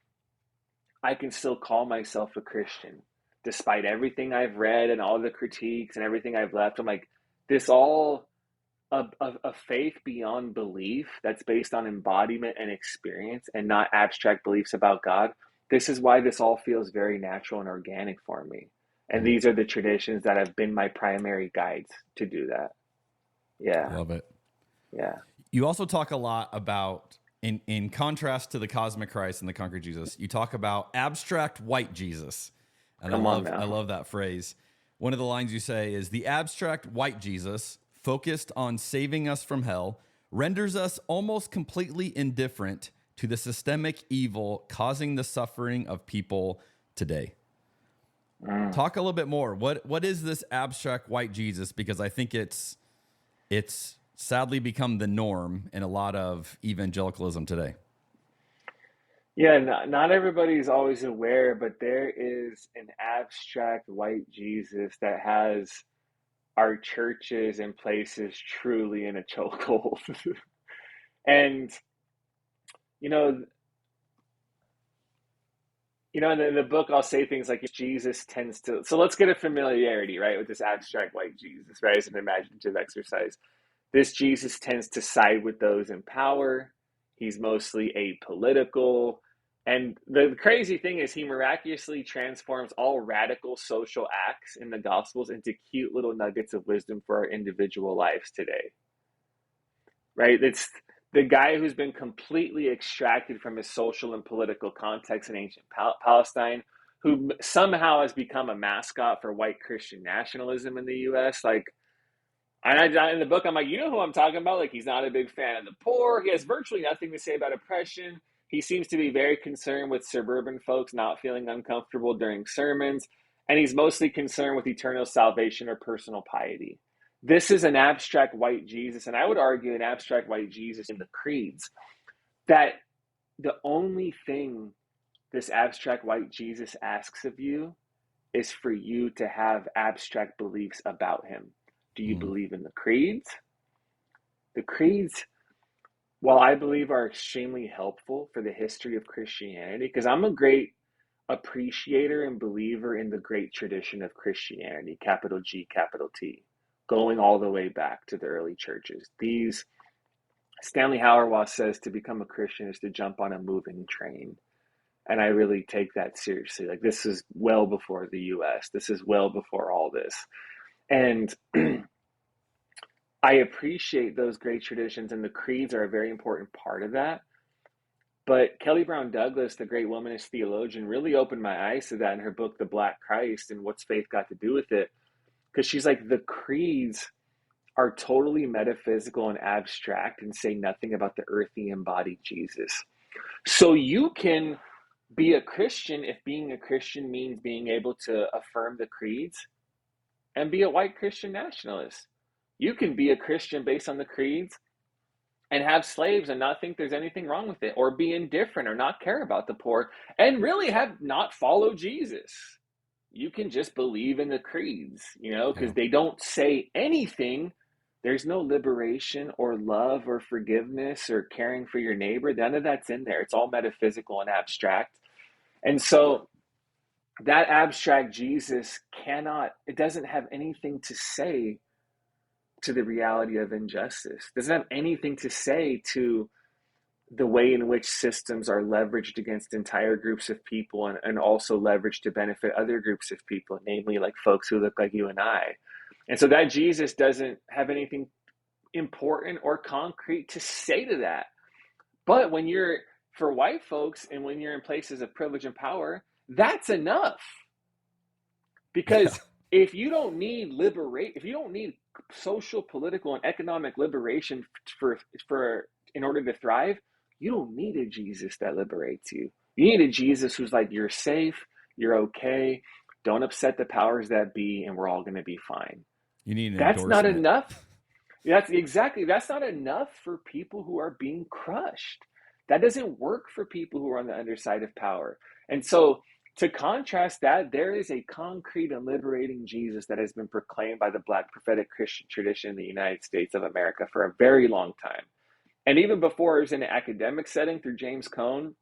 I can still call myself a Christian, despite everything I've read and all the critiques and everything I've left. I'm like, this all a faith beyond belief that's based on embodiment and experience and not abstract beliefs about God. This is why this all feels very natural and organic for me. And these are the traditions that have been my primary guides to do that. Yeah.
Love it.
Yeah.
You also talk a lot about, in contrast to the cosmic Christ and the concrete Jesus, you talk about abstract white Jesus. And I love that phrase. One of the lines you say is, the abstract white Jesus, focused on saving us from hell, renders us almost completely indifferent to the systemic evil causing the suffering of people today. Talk a little bit more. What is this abstract white Jesus? Because I think it's sadly become the norm in a lot of evangelicalism today.
Yeah, not everybody's always aware, but there is an abstract white Jesus that has our churches and places truly in a chokehold. And, in the book, I'll say things like Jesus tends to, so let's get a familiarity, right, with this abstract white Jesus, right, as an imaginative exercise. This Jesus tends to side with those in power. He's mostly apolitical. And the crazy thing is he miraculously transforms all radical social acts in the Gospels into cute little nuggets of wisdom for our individual lives today. Right? It's the guy who's been completely extracted from his social and political context in ancient Palestine, who somehow has become a mascot for white Christian nationalism in the U.S. In the book, I'm like, you know who I'm talking about? Like, he's not a big fan of the poor. He has virtually nothing to say about oppression. He seems to be very concerned with suburban folks not feeling uncomfortable during sermons. and he's mostly concerned with eternal salvation or personal piety. This is an abstract white Jesus, and I would argue an abstract white Jesus in the creeds, that the only thing this abstract white Jesus asks of you is for you to have abstract beliefs about him. Do you believe in the creeds? The creeds, while I believe are extremely helpful for the history of Christianity, because I'm a great appreciator and believer in the great tradition of Christianity, capital G, capital T, going all the way back to the early churches. Stanley Hauerwas says to become a Christian is to jump on a moving train. And I really take that seriously. Like, this is well before the US. This is well before all this. And I appreciate those great traditions, and the creeds are a very important part of that. But Kelly Brown Douglas, the great womanist theologian, really opened my eyes to that in her book, The Black Christ, and What's Faith Got to Do with It? Because she's like, the creeds are totally metaphysical and abstract and say nothing about the earthy embodied Jesus. So you can be a Christian if being a Christian means being able to affirm the creeds, and be a white Christian nationalist. You can be a Christian based on the creeds and have slaves and not think there's anything wrong with it, or be indifferent or not care about the poor and really have not followed Jesus. You can just believe in the creeds, because they don't say anything. There's no liberation or love or forgiveness or caring for your neighbor. None of that's in there. It's all metaphysical and abstract. And so that abstract Jesus it doesn't have anything to say to the reality of injustice. It doesn't have anything to say to the way in which systems are leveraged against entire groups of people and also leveraged to benefit other groups of people, namely like folks who look like you and I. And so that Jesus doesn't have anything important or concrete to say to that. But for white folks, and when you're in places of privilege and power, that's enough. Because if you don't need if you don't need social, political, and economic liberation in order to thrive, you don't need a Jesus that liberates you. You need a Jesus who's like, you're safe, you're okay, don't upset the powers that be, and we're all going to be fine.
You need an
That's not
endorsement.
enough. That's not enough for people who are being crushed. That doesn't work for people who are on the underside of power. And so to contrast that, there is a concrete and liberating Jesus that has been proclaimed by the Black prophetic Christian tradition in the United States of America for a very long time. And even before it was in an academic setting through James Cone,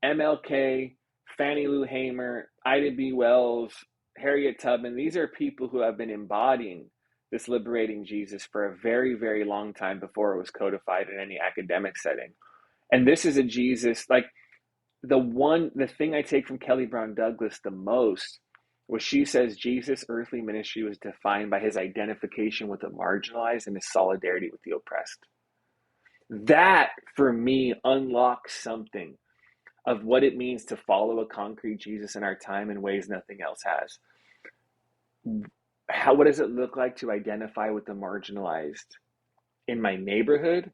MLK, Fannie Lou Hamer, Ida B. Wells, Harriet Tubman, these are people who have been embodying this liberating Jesus for a very, very long time before it was codified in any academic setting. And this is a Jesus, like the thing I take from Kelly Brown Douglas the most was she says Jesus' earthly ministry was defined by his identification with the marginalized and his solidarity with the oppressed. That, for me, unlocks something of what it means to follow a concrete Jesus in our time in ways nothing else has. What does it look like to identify with the marginalized in my neighborhood,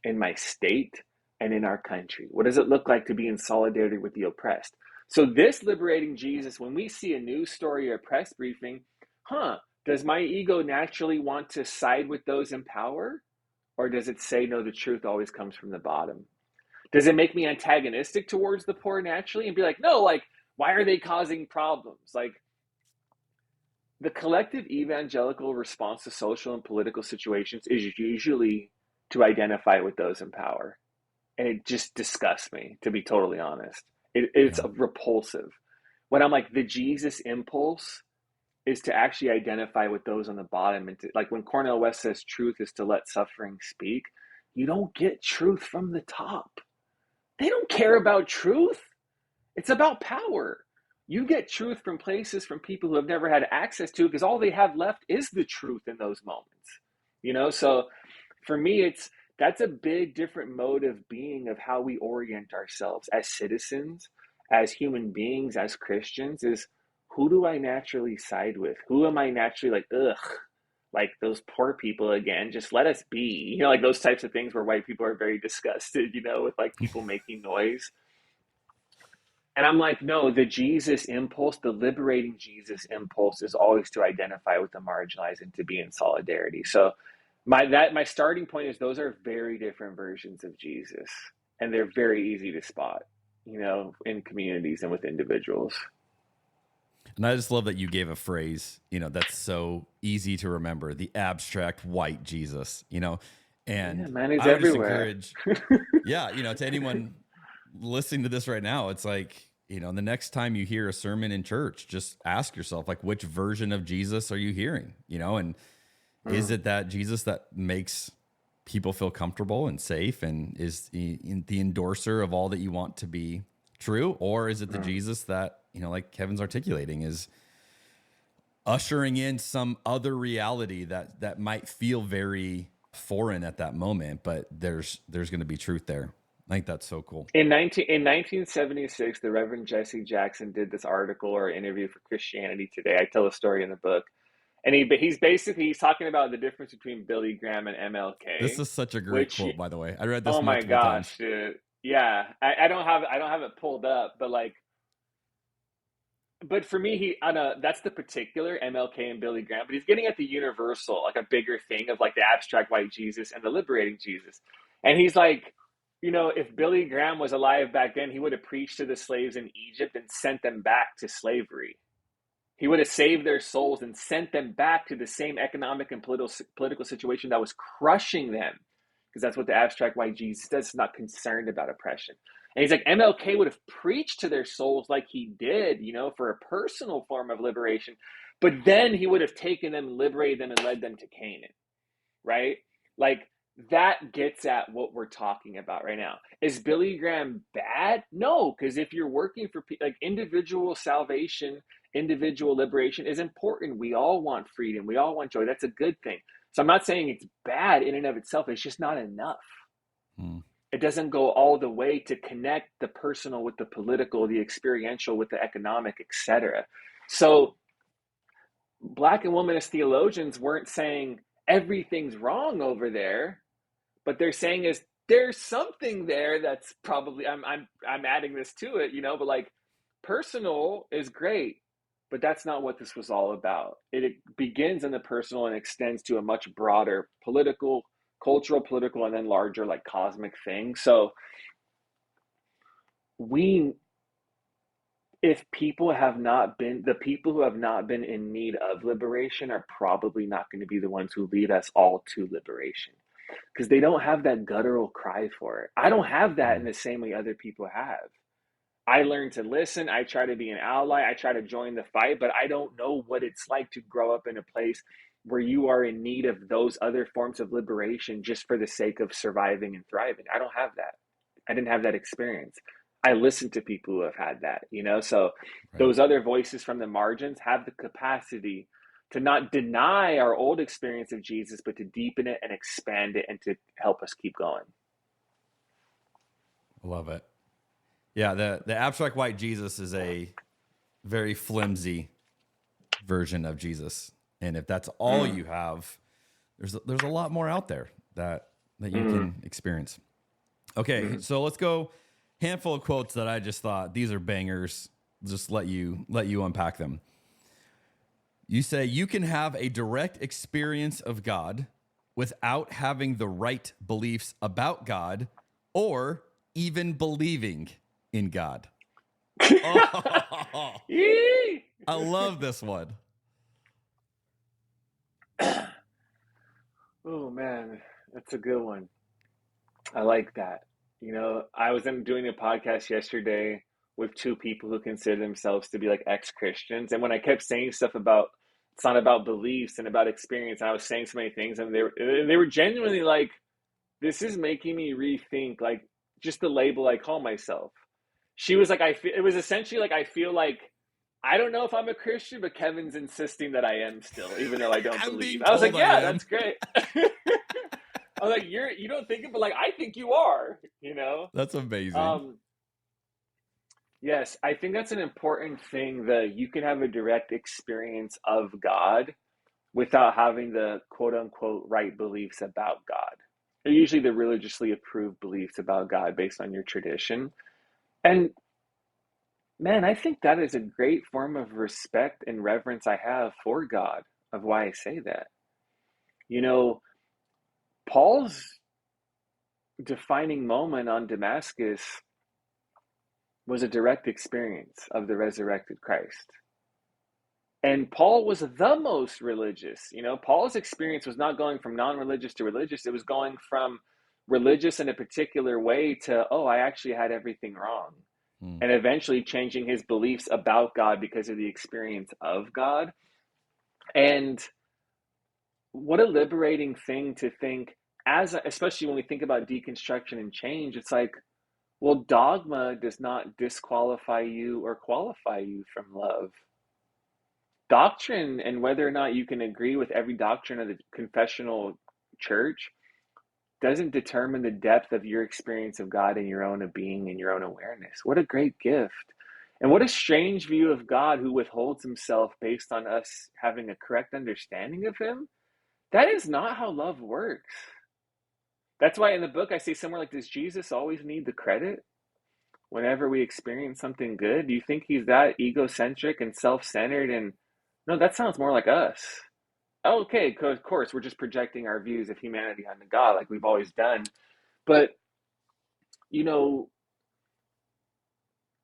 in my state, and in our country? What does it look like to be in solidarity with the oppressed? So this liberating Jesus, when we see a news story or a press briefing, does my ego naturally want to side with those in power? Or does it say, no, the truth always comes from the bottom? Does it make me antagonistic towards the poor naturally and be like, no, like, why are they causing problems? Like, the collective evangelical response to social and political situations is usually to identify with those in power. And it just disgusts me, to be totally honest. It's repulsive. When I'm like, the Jesus impulse is to actually identify with those on the bottom. And like when Cornel West says truth is to let suffering speak, you don't get truth from the top. They don't care about truth. It's about power. You get truth from places, from people who have never had access to, because all they have left is the truth in those moments. So for me, that's a big different mode of being, of how we orient ourselves as citizens, as human beings, as Christians, is who do I naturally side with? Who am I naturally like, like those poor people again, just let us be, like those types of things where white people are very disgusted, with like people making noise. And I'm like, no, the Jesus impulse, the liberating Jesus impulse is always to identify with the marginalized and to be in solidarity. So my starting point is those are very different versions of Jesus, and they're very easy to spot, in communities and with individuals.
And I just love that you gave a phrase, that's so easy to remember, the abstract white Jesus, and
yeah, man, he's
I would
everywhere.
just encourage, to anyone listening to this right now, it's like, the next time you hear a sermon in church, just ask yourself, like, which version of Jesus are you hearing, and is it that Jesus that makes people feel comfortable and safe and is the endorser of all that you want to be true? Or is it the Jesus that, like Kevin's articulating, is ushering in some other reality that might feel very foreign at that moment, but there's going to be truth there. I think that's so cool.
In 1976, the Reverend Jesse Jackson did this article or interview for Christianity Today. I tell a story in the book. And he's talking about the difference between Billy Graham and MLK.
This is such a great quote, by the way. I read this.
Oh my
multiple
gosh,
times.
dude. Yeah, I don't have it pulled up, but for me, that's the particular MLK and Billy Graham. But he's getting at the universal, like a bigger thing of like the abstract white Jesus and the liberating Jesus. And he's like, if Billy Graham was alive back then, he would have preached to the slaves in Egypt and sent them back to slavery. He would have saved their souls and sent them back to the same economic and political situation that was crushing them, because that's what the abstract white Jesus does. He's not concerned about oppression. And he's like, MLK would have preached to their souls like he did, for a personal form of liberation. But then he would have taken them, liberated them, and led them to Canaan, right? Like, that gets at what we're talking about right now. Is Billy Graham bad? No, because if you're working for individual salvation, individual liberation is important. We all want freedom. We all want joy. That's a good thing. So I'm not saying it's bad in and of itself. It's just not enough. It doesn't go all the way to connect the personal with the political, the experiential with the economic, etc. So Black and womanist theologians weren't saying everything's wrong over there, but they're saying is there's something there that's probably I'm adding this to it, but like personal is great, but that's not what this was all about. It begins in the personal and extends to a much broader cultural, political, and then larger like cosmic thing. So if people who have not been in need of liberation are probably not going to be the ones who lead us all to liberation, because they don't have that guttural cry for it. I don't have that in the same way other people have. I learn to listen. I try to be an ally. I try to join the fight, but I don't know what it's like to grow up in a place where you are in need of those other forms of liberation just for the sake of surviving and thriving. I don't have that. I didn't have that experience. I listen to people who have had that, so those other voices from the margins have the capacity to not deny our old experience of Jesus, but to deepen it and expand it and to help us keep going.
Love it. Yeah, the abstract white Jesus is a very flimsy version of Jesus. And if that's all you have, there's a lot more out there that you can experience. Okay, so let's go. Handful of quotes that I just thought these are bangers. Just let you unpack them. You say you can have a direct experience of God without having the right beliefs about God or even believing in God. Oh, I love this one.
Oh man, that's a good one. I like that. I was doing a podcast yesterday with two people who consider themselves to be like ex-Christians. And when I kept saying stuff about, it's not about beliefs and about experience, I was saying so many things, and they were genuinely like, this is making me rethink like just the label I call myself. She was like, it was essentially like, I feel like, I don't know if I'm a Christian, but Kevin's insisting that I am still, even though I don't believe. I was like, yeah, that's great. I was like, you don't think it, but like, I think you are,
That's amazing.
Yes, I think that's an important thing, that you can have a direct experience of God without having the quote unquote right beliefs about God. They're usually the religiously approved beliefs about God based on your tradition. And Man, I think that is a great form of respect and reverence I have for God, of why I say that. You know, Paul's defining moment on Damascus was a direct experience of the resurrected Christ. And Paul was the most religious. You know, Paul's experience was not going from non-religious to religious. It was going from religious in a particular way to, oh, I actually had everything wrong. And eventually changing his beliefs about God because of the experience of God. And what a liberating thing to think, especially when we think about deconstruction and change, it's like, well, dogma does not disqualify you or qualify you from love. Doctrine, and whether or not you can agree with every doctrine of the confessional church, doesn't determine the depth of your experience of God and your own being and your own awareness. What a great gift. And what a strange view of God who withholds himself based on us having a correct understanding of him. That is not how love works. That's why in the book I say somewhere like, does Jesus always need the credit whenever we experience something good? Do you think he's that egocentric and self-centered? And no, that sounds more like us. Okay, of course, we're just projecting our views of humanity onto God like we've always done. But, you know,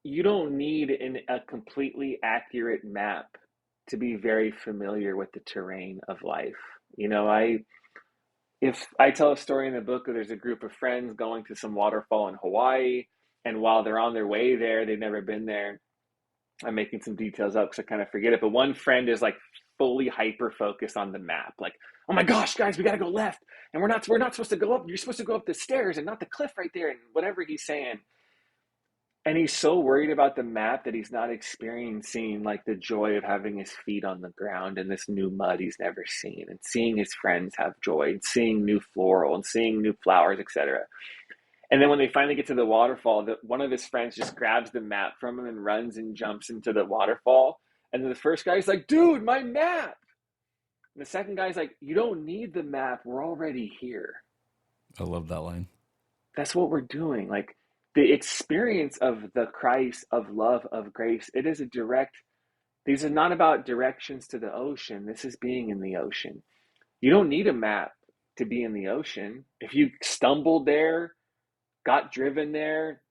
you don't need a completely accurate map to be very familiar with the terrain of life. You know, if I tell a story in the book of there's a group of friends going to some waterfall in Hawaii, and while they're on their way there, they've never been there. I'm making some details up because I kind of forget it. But one friend is like fully hyper focused on the map. Like, oh my gosh, guys, we got to go left. And we're not supposed to go up. You're supposed to go up the stairs and not the cliff right there. And whatever he's saying. And he's so worried about the map that he's not experiencing like the joy of having his feet on the ground in this new mud he's never seen, and seeing his friends have joy, and seeing new floral and seeing new flowers, etc. And then when they finally get to the waterfall, one of his friends just grabs the map from him and runs and jumps into the waterfall. And then the first guy's like, dude, my map. And the second guy's like, you don't need the map. We're already here.
I love that line.
That's what we're doing. Like the experience of the Christ, of love, of grace, it is a direct, these are not about directions to the ocean. This is being in the ocean. You don't need a map to be in the ocean. If you stumbled there, got driven there,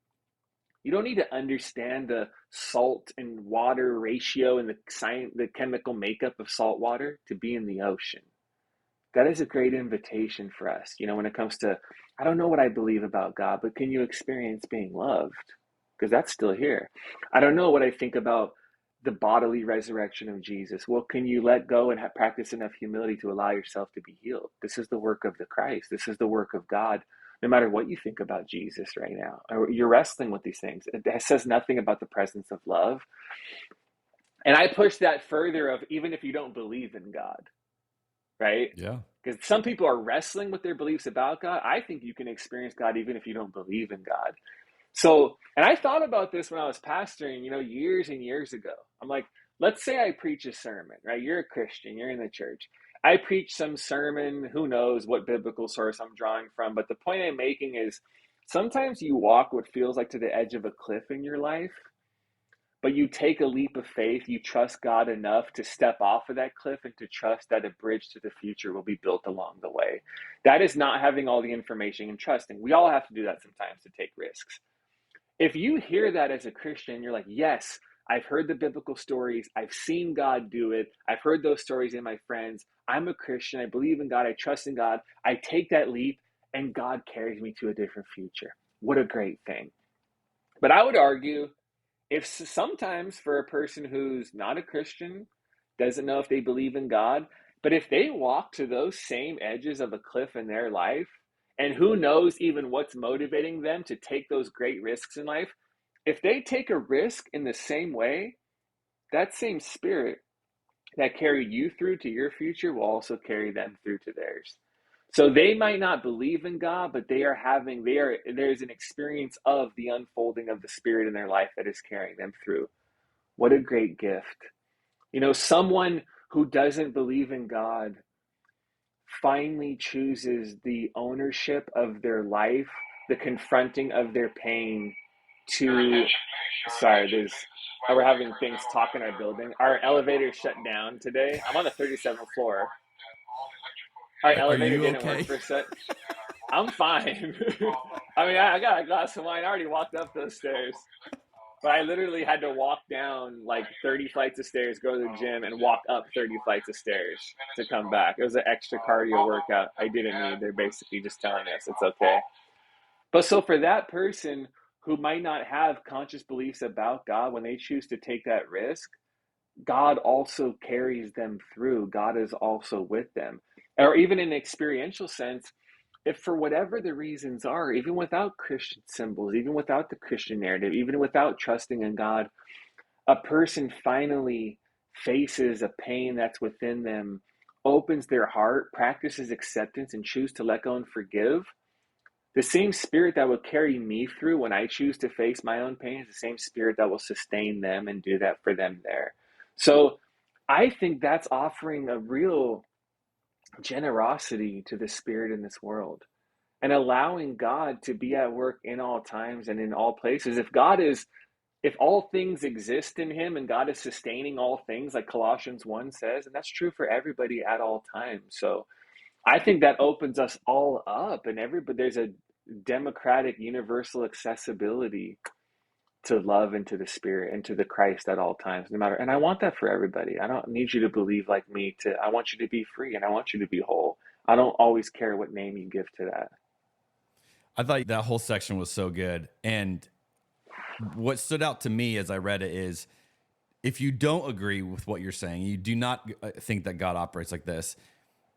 you don't need to understand the salt and water ratio and the chemical makeup of salt water to be in the ocean. That is a great invitation for us. You know, when it comes to, I don't know what I believe about God, but can you experience being loved? Because that's still here. I don't know what I think about the bodily resurrection of Jesus. Well, can you let go and practice enough humility to allow yourself to be healed? This is the work of the Christ. This is the work of God. No matter what you think about Jesus right now, or you're wrestling with these things. It says nothing about the presence of love. And I push that further of even if you don't believe in God, right?
Yeah.
Because some people are wrestling with their beliefs about God. I think you can experience God even if you don't believe in God. So, and I thought about this when I was pastoring, you know, years and years ago. I'm like, let's say I preach a sermon, right? You're a Christian, you're in the church. I preach some sermon, who knows what biblical source I'm drawing from. But the point I'm making is sometimes you walk what feels like to the edge of a cliff in your life, but you take a leap of faith. You trust God enough to step off of that cliff and to trust that a bridge to the future will be built along the way. That is not having all the information and trusting. We all have to do that sometimes to take risks. If you hear that as a Christian, you're like, yes, I've heard the biblical stories. I've seen God do it. I've heard those stories in my friends. I'm a Christian. I believe in God. I trust in God. I take that leap and God carries me to a different future. What a great thing. But I would argue if sometimes for a person who's not a Christian, doesn't know if they believe in God, but if they walk to those same edges of a cliff in their life, and who knows even what's motivating them to take those great risks in life, if they take a risk in the same way, that same spirit that carried you through to your future will also carry them through to theirs. So they might not believe in God, but there's an experience of the unfolding of the Spirit in their life that is carrying them through. What a great gift. You know, someone who doesn't believe in God finally chooses the ownership of their life, the confronting of their pain, to, sorry, we're having things talk in our building. Our elevator shut down today. I'm on the 37th floor. Our elevator didn't work for a sec. I'm fine. I mean, I got a glass of wine. I already walked up those stairs. But I literally had to walk down like 30 flights of stairs, go to the gym, and walk up 30 flights of stairs to come back. It was an extra cardio workout I didn't need. They're basically just telling us it's okay. But so for that person who might not have conscious beliefs about God, when they choose to take that risk, God also carries them through. God is also with them. Or even in an experiential sense, if for whatever the reasons are, even without Christian symbols, even without the Christian narrative, even without trusting in God, a person finally faces a pain that's within them, opens their heart, practices acceptance, and choose to let go and forgive, the same spirit that will carry me through when I choose to face my own pain is the same spirit that will sustain them and do that for them there. So I think that's offering a real generosity to the spirit in this world and allowing God to be at work in all times and in all places. If all things exist in him and God is sustaining all things, like Colossians 1 says, and that's true for everybody at all times. So I think that opens us all up, and there's a democratic, universal accessibility to love and to the Spirit and to the Christ at all times, no matter. And I want that for everybody. I don't need you to believe like me. I want you to be free and I want you to be whole. I don't always care what name you give to that.
I thought that whole section was so good. And what stood out to me as I read it is, if you don't agree with what you're saying, you do not think that God operates like this,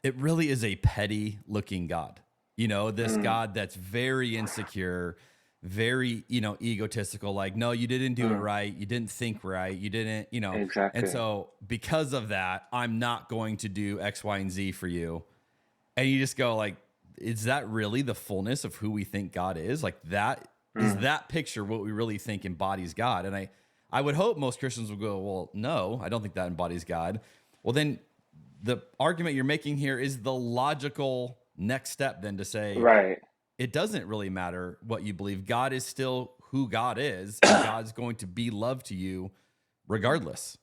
it really is a petty looking God. You know, this God that's very insecure, very, egotistical, like, no, you didn't do it right. You didn't think right. You didn't,
Exactly.
And so because of that, I'm not going to do X, Y, and Z for you. And you just go like, is that really the fullness of who we think God is? Like that, is that picture what we really think embodies God? And I would hope most Christians will go, well, no, I don't think that embodies God. Well, then the argument you're making here is the logical next step then to say,
right,
it doesn't really matter what you believe. God is still who God is, and God's going to be love to you regardless.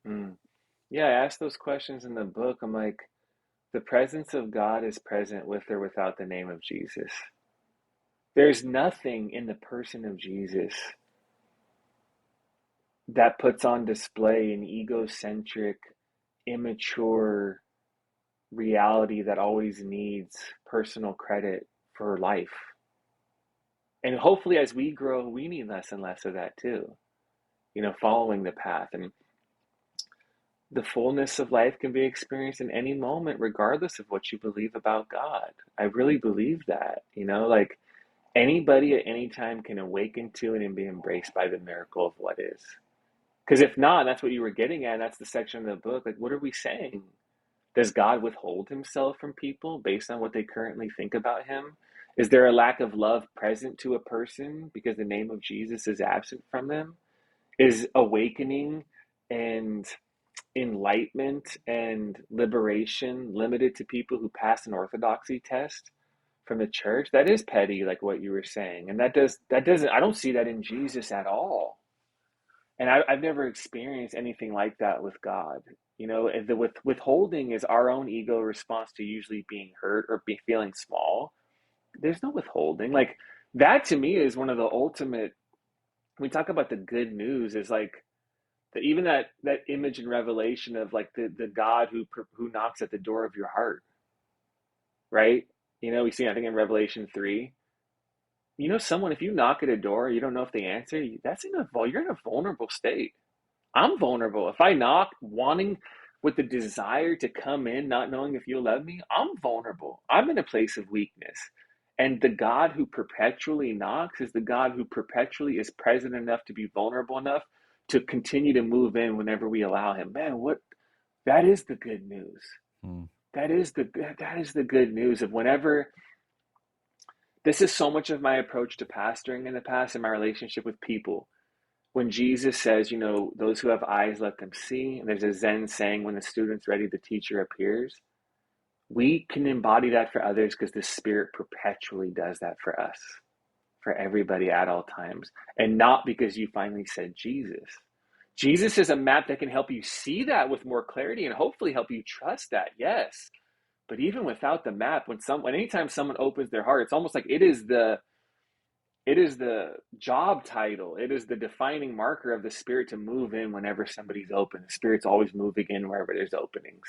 Yeah, I asked those questions in the book. I'm like, the presence of God is present with or without the name of Jesus. There's nothing in the person of Jesus that puts on display an egocentric, immature reality that always needs personal credit for life. And hopefully as we grow, we need less and less of that too, following the path. And the fullness of life can be experienced in any moment, regardless of what you believe about God. I really believe that, like anybody at any time can awaken to it and be embraced by the miracle of what is. Because if not, that's what you were getting at. That's the section of the book. Like, what are we saying? Does God withhold himself from people based on what they currently think about him? Is there a lack of love present to a person because the name of Jesus is absent from them? Is awakening and enlightenment and liberation limited to people who pass an orthodoxy test from the church? That is petty, like what you were saying. And that doesn't, I don't see that in Jesus at all. And I've never experienced anything like that with God. The withholding is our own ego response to usually being hurt or feeling small. There's no withholding. Like that to me is one of the ultimate, when we talk about the good news, is like even that image in Revelation of like the God who knocks at the door of your heart, right? We see, I think in Revelation 3, someone, if you knock at a door, you don't know if they answer, you're in a vulnerable state. I'm vulnerable. If I knock with the desire to come in, not knowing if you'll love me, I'm vulnerable. I'm in a place of weakness. And the God who perpetually knocks is the God who perpetually is present enough to be vulnerable enough to continue to move in whenever we allow him. Man, that is the good news. That is the good news of whenever. This is so much of my approach to pastoring in the past and my relationship with people. When Jesus says, those who have eyes, let them see. And there's a Zen saying, when the student's ready, the teacher appears. We can embody that for others because the Spirit perpetually does that for us for everybody at all times. And not because you finally said Jesus. Jesus is a map that can help you see that with more clarity and hopefully help you trust that, yes. But even without the map, anytime someone opens their heart, it's almost like it is the job title. It is the defining marker of the Spirit to move in whenever somebody's open. The Spirit's always moving in wherever there's openings.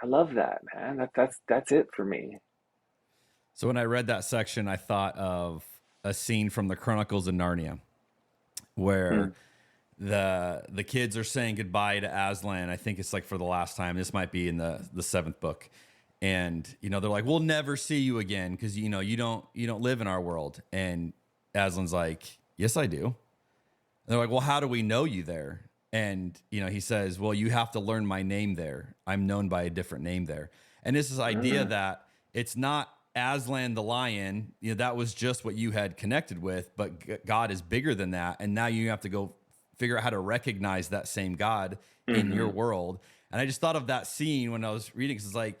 I love that, man. That's it for me.
So when I read that section, I thought of a scene from the Chronicles of Narnia where the kids are saying goodbye to Aslan. I think it's like for the last time. This might be in the 7th book. And, they're like, we'll never see you again because, you don't live in our world. And Aslan's like, yes, I do. And they're like, well, how do we know you there? And, he says, well, you have to learn my name there. I'm known by a different name there. And it's this idea that it's not Aslan the lion, that was just what you had connected with, but God is bigger than that. And now you have to go figure out how to recognize that same God in your world. And I just thought of that scene when I was reading, because it's like,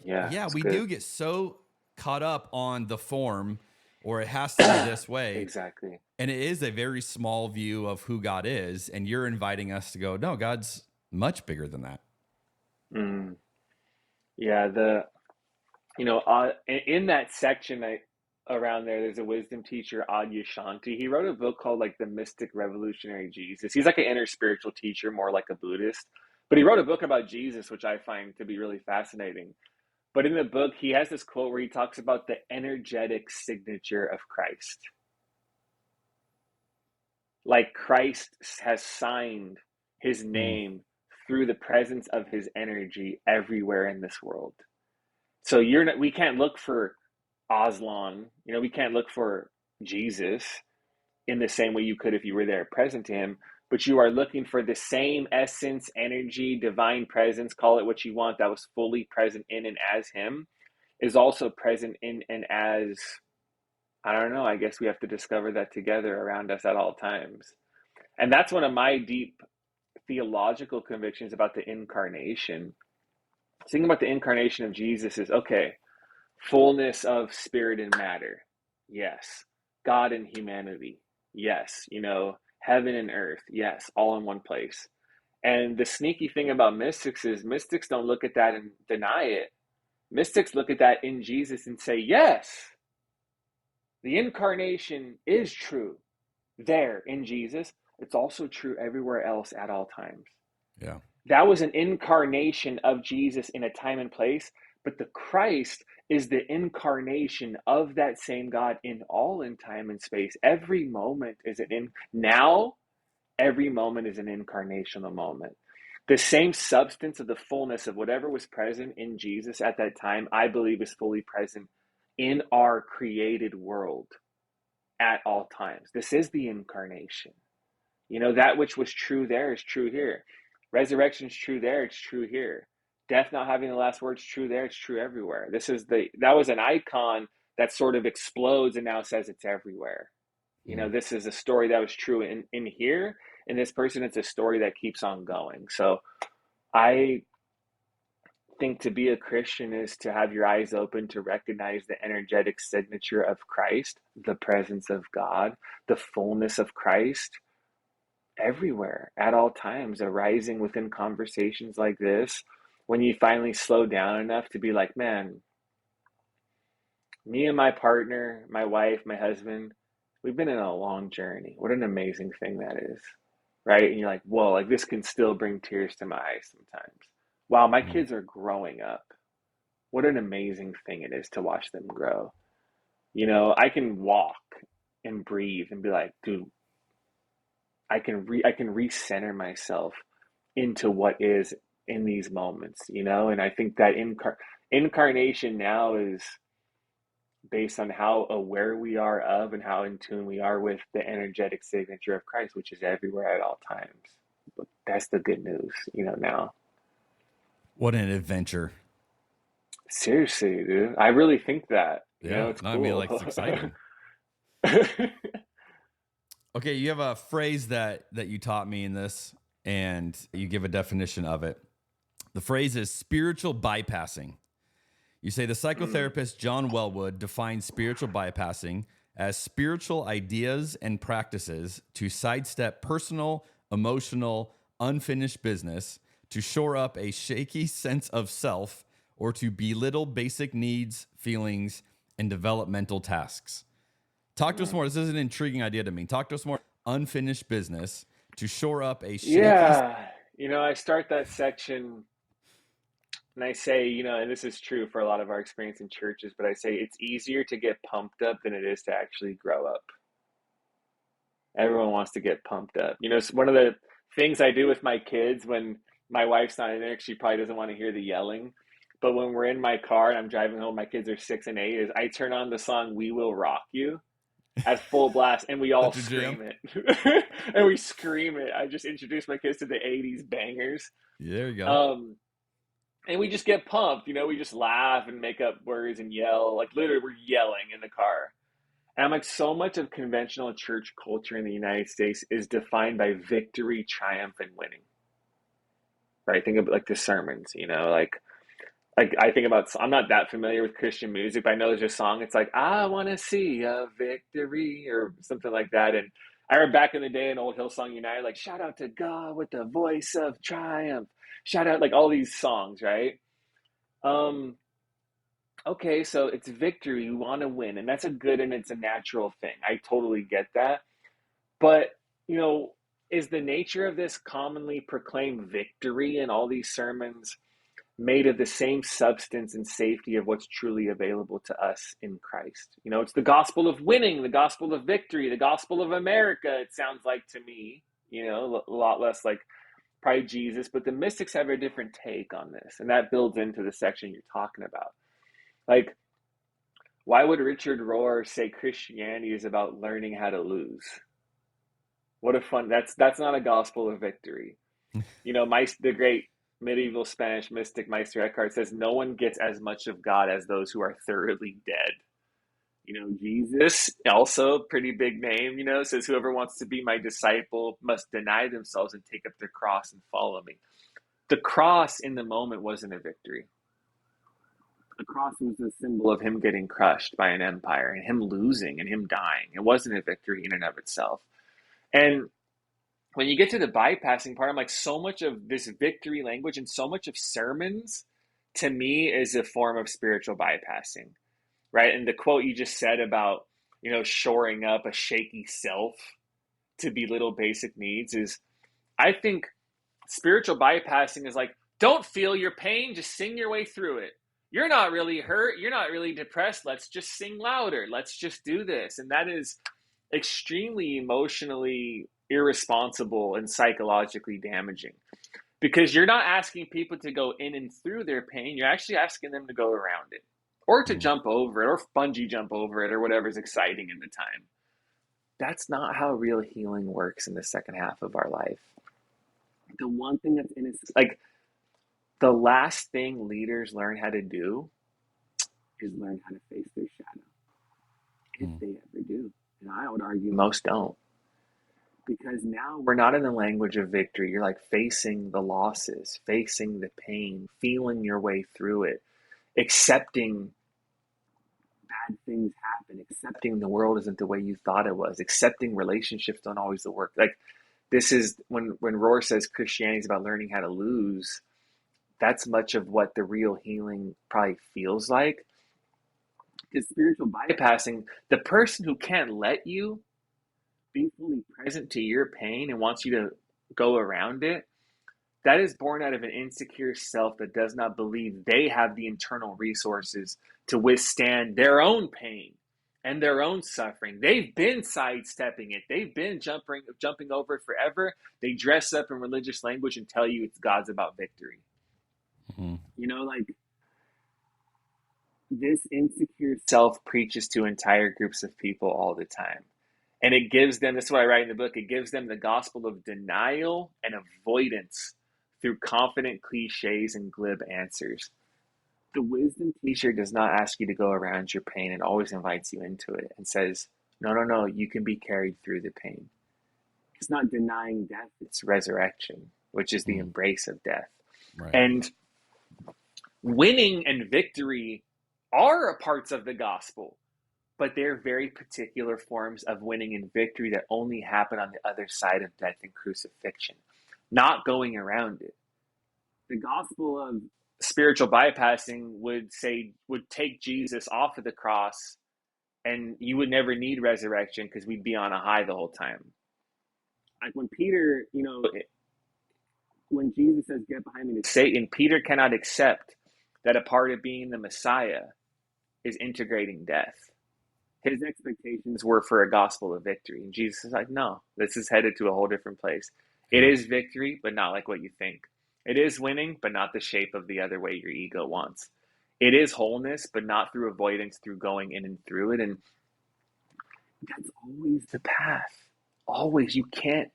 we do get so caught up on the form, or it has to be this way.
Exactly.
And it is a very small view of who God is. And you're inviting us to go, no, God's much bigger than that.
Yeah. In that section around there's a wisdom teacher, Adyashanti. He wrote a book called like The Mystic Revolutionary Jesus. He's like an inner spiritual teacher, more like a Buddhist. But he wrote a book about Jesus, which I find to be really fascinating. But in the book, he has this quote where he talks about the energetic signature of Christ. Like Christ has signed his name through the presence of his energy everywhere in this world. So we can't look for Aslan, we can't look for Jesus in the same way you could if you were there present to him, but you are looking for the same essence, energy, divine presence, call it what you want, that was fully present in and as him, is also present in and as, I don't know, I guess we have to discover that together around us at all times. And that's one of my deep theological convictions about the incarnation. Thinking about the incarnation of Jesus is, okay, fullness of spirit and matter. Yes. God and humanity. Yes. Heaven and earth. Yes. All in one place. And the sneaky thing about mystics is mystics don't look at that and deny it. Mystics look at that in Jesus and say, yes, the incarnation is true there in Jesus. It's also true everywhere else at all times.
Yeah.
That was an incarnation of Jesus in a time and place, but the Christ is the incarnation of that same God in time and space. Every moment is every moment is an incarnational moment. The same substance of the fullness of whatever was present in Jesus at that time, I believe, is fully present in our created world at all times. This is the incarnation. That which was true there is true here. Resurrection is true there, it's true here. Death not having the last word is true there, it's true everywhere. That was an icon that sort of explodes and now says it's everywhere. This is a story that was true in here. In this person, it's a story that keeps on going. So I think to be a Christian is to have your eyes open to recognize the energetic signature of Christ, the presence of God, the fullness of Christ, everywhere at all times, arising within conversations like this. When you finally slow down enough to be like, man, me and my partner, my wife, my husband, we've been in a long journey. What an amazing thing that is, right? And you're like, whoa, like this can still bring tears to my eyes sometimes. Wow, my kids are growing up. What an amazing thing it is to watch them grow. I can walk and breathe and be like, dude, I can recenter myself into what is in these moments, and I think that incarnation now is based on how aware we are of and how in tune we are with the energetic signature of Christ, which is everywhere at all times. But that's the good news, now.
What an adventure.
Seriously, dude. I really think that. It's cool.
I mean, like, it's exciting. Okay, you have a phrase that you taught me in this, and you give a definition of it. The phrase is spiritual bypassing. You say the psychotherapist John Wellwood defines spiritual bypassing as spiritual ideas and practices to sidestep personal, emotional, unfinished business, to shore up a shaky sense of self, or to belittle basic needs, feelings, and developmental tasks. Talk to us more. This is an intriguing idea to me. Talk to us more. Unfinished business to shore up a shaky...
Yeah. I start that section and I say, and this is true for a lot of our experience in churches, but I say it's easier to get pumped up than it is to actually grow up. Everyone wants to get pumped up. It's one of the things I do with my kids when my wife's not in there, she probably doesn't want to hear the yelling. But when we're in my car and I'm driving home, my kids are 6 and 8, is I turn on the song "We Will Rock You" at full blast, and we all scream it. And we scream it. I just introduced my kids to the 80s bangers.
There you go.
And we just get pumped. We just laugh and make up words and yell. Like, literally, we're yelling in the car. And I'm like, so much of conventional church culture in the United States is defined by victory, triumph, and winning. Right? Think of like the sermons, like I think about, I'm not that familiar with Christian music, but I know there's a song. It's like, I want to see a victory or something like that. And I remember back in the day in Old Hillsong United, like, shout out to God with the voice of triumph. Shout out, like all these songs, right? Okay, so it's victory. You want to win. And that's a good and it's a natural thing. I totally get that. But, is the nature of this commonly proclaimed victory in all these sermons made of the same substance and safety of what's truly available to us in Christ? It's the gospel of winning, the gospel of victory, the gospel of America, it sounds like to me, a lot less like probably Jesus, but the mystics have a different take on this. And that builds into the section you're talking about. Like, why would Richard Rohr say Christianity is about learning how to lose? What a fun, that's not a gospel of victory. The great medieval Spanish mystic Meister Eckhart says no one gets as much of God as those who are thoroughly dead. Jesus, also pretty big name, says whoever wants to be my disciple must deny themselves and take up their cross and follow me. The cross in the moment wasn't a victory. The cross was a symbol of him getting crushed by an empire and him losing and him dying. It wasn't a victory in and of itself. And when you get to the bypassing part, I'm like, so much of this victory language and so much of sermons to me is a form of spiritual bypassing, right? And the quote you just said about, shoring up a shaky self to belittle basic needs is, I think spiritual bypassing is like, don't feel your pain, just sing your way through it. You're not really hurt. You're not really depressed. Let's just sing louder. Let's just do this. And that is extremely emotionally irresponsible and psychologically damaging, because you're not asking people to go in and through their pain. You're actually asking them to go around it or to jump over it or bungee jump over it or whatever's exciting in the time. That's not how real healing works in the second half of our life. The one thing that's innocent, like the last thing leaders learn how to do is learn how to face their shadow. If they ever do. And I would argue most don't. Because now we're not in the language of victory. You're like facing the losses, facing the pain, feeling your way through it, accepting bad things happen, accepting the world isn't the way you thought it was, accepting relationships don't always work. Like, this is when Rohr says Christianity is about learning how to lose, that's much of what the real healing probably feels like. Because spiritual bypassing, the person who can't let you be fully present to your pain and wants you to go around it, that is born out of an insecure self that does not believe they have the internal resources to withstand their own pain and their own suffering. They've been sidestepping it. They've been jumping over it forever. They dress up in religious language and tell you it's God's about victory. Like, this insecure self preaches to entire groups of people all the time. And it gives them, this is what I write in the book, it gives them the gospel of denial and avoidance through confident cliches and glib answers. The wisdom teacher does not ask you to go around your pain and always invites you into it and says, no, you can be carried through the pain. It's not denying death, it's resurrection, which is the embrace of death.
Right.
And winning and victory are parts of the gospel, but they're very particular forms of winning and victory that only happen on the other side of death and crucifixion, not going around it. The gospel of spiritual bypassing would take Jesus off of the cross, and you would never need resurrection because we'd be on a high the whole time. Like when Peter, when Jesus says, "Get behind me, Satan," Peter cannot accept that a part of being the Messiah is integrating death. His expectations were for a gospel of victory. And Jesus is like, no, this is headed to a whole different place. It is victory, but not like what you think. It is winning, but not the shape of the other way your ego wants. It is wholeness, but not through avoidance, through going in and through it. And that's always the path. Always. You can't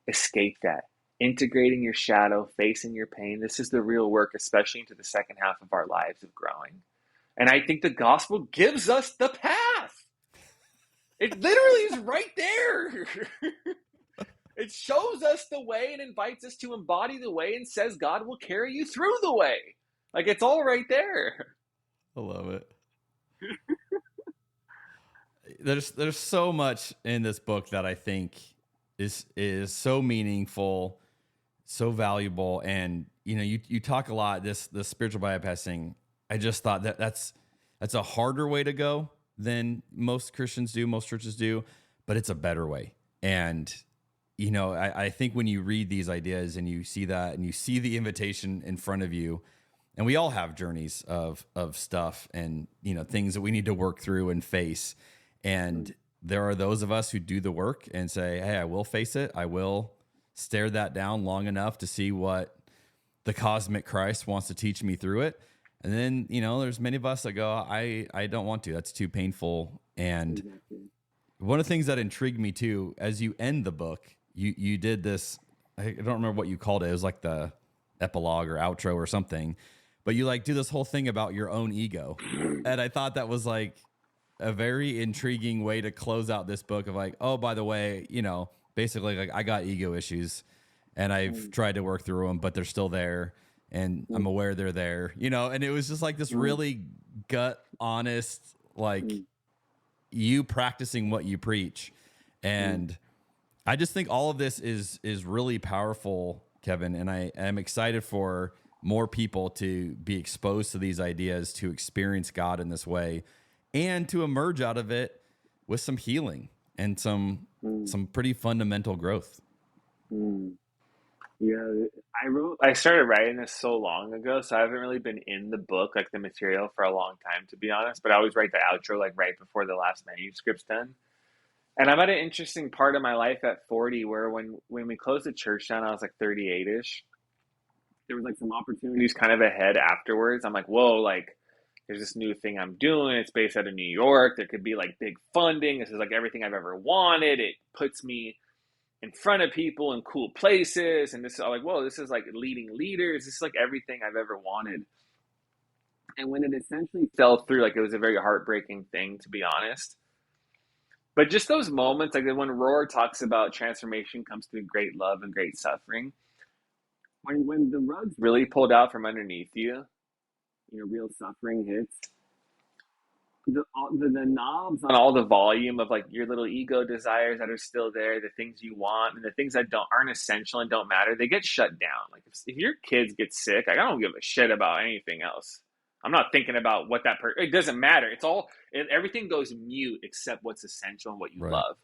escape that. Integrating your shadow, facing your pain. This is the real work, especially into the second half of our lives of growing. And I think the gospel gives us the path. It literally is right there. It shows us the way and invites us to embody the way and says God will carry you through the way. Like, it's all right there.
I love it. There's so much in this book that I think is so meaningful, so valuable. And you talk a lot the spiritual bypassing. I just thought that's a harder way to go than most Christians do, most churches do, but it's a better way. And I think when you read these ideas and you see that and you see the invitation in front of you, and we all have journeys of stuff and things that we need to work through and face. And there are those of us who do the work and say, hey, I will face it. I will stare that down long enough to see what the cosmic Christ wants to teach me through it. And then, there's many of us that go, I don't want to. That's too painful. And one of the things that intrigued me too, as you end the book, you did this, I don't remember what you called it. It was like the epilogue or outro or something, but you do this whole thing about your own ego. And I thought that was like a very intriguing way to close out this book of like, oh, by the way, basically like I got ego issues and I've tried to work through them, but they're still there. And I'm aware they're there, and it was just like this really gut honest, like you practicing what you preach. And I just think all of this is really powerful, Kevin. And I am excited for more people to be exposed to these ideas, to experience God in this way, and to emerge out of it with some healing and some pretty fundamental growth.
Yeah, I started writing this so long ago, so I haven't really been in the book, like the material, for a long time, to be honest. But I always write the outro like right before the last manuscript's done. And I'm at an interesting part of my life at 40 where when we closed the church down, I was like 38-ish. There was like some opportunities kind of ahead afterwards. I'm like, whoa, like there's this new thing I'm doing. It's based out of New York. There could be like big funding. This is like everything I've ever wanted. It puts me in front of people in cool places. And this is like, whoa, this is like leading leaders. This is like everything I've ever wanted. And when it essentially fell through, like it was a very heartbreaking thing, to be honest. But just those moments, like when Rohr talks about transformation comes through great love and great suffering, when the rug's really pulled out from underneath you, real suffering hits, the knobs on all the volume of like your little ego desires that are still there, the things you want and the things that aren't essential and don't matter, they get shut down. Like if your kids get sick, I don't give a shit about anything else. I'm not thinking about what it doesn't matter. Everything goes mute except what's essential and what you love.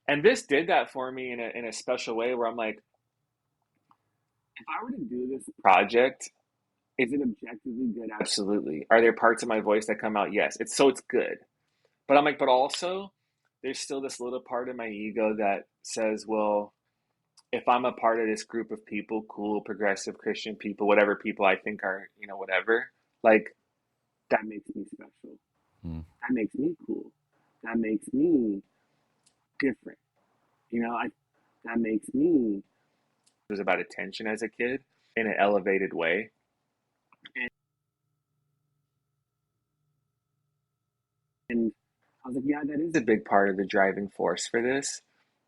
And this did that for me in a special way where I'm like, if I were to do this project, is it objectively good? Absolutely. Are there parts of my voice that come out? Yes. It's good. But I'm like, but also there's still this little part of my ego that says, well, if I'm a part of this group of people, cool, progressive Christian people, whatever people I think are, whatever, like that makes me special. That makes me cool. That makes me different. That makes me. It was about attention as a kid in an elevated way. And I was like, yeah, that is a big part of the driving force for this.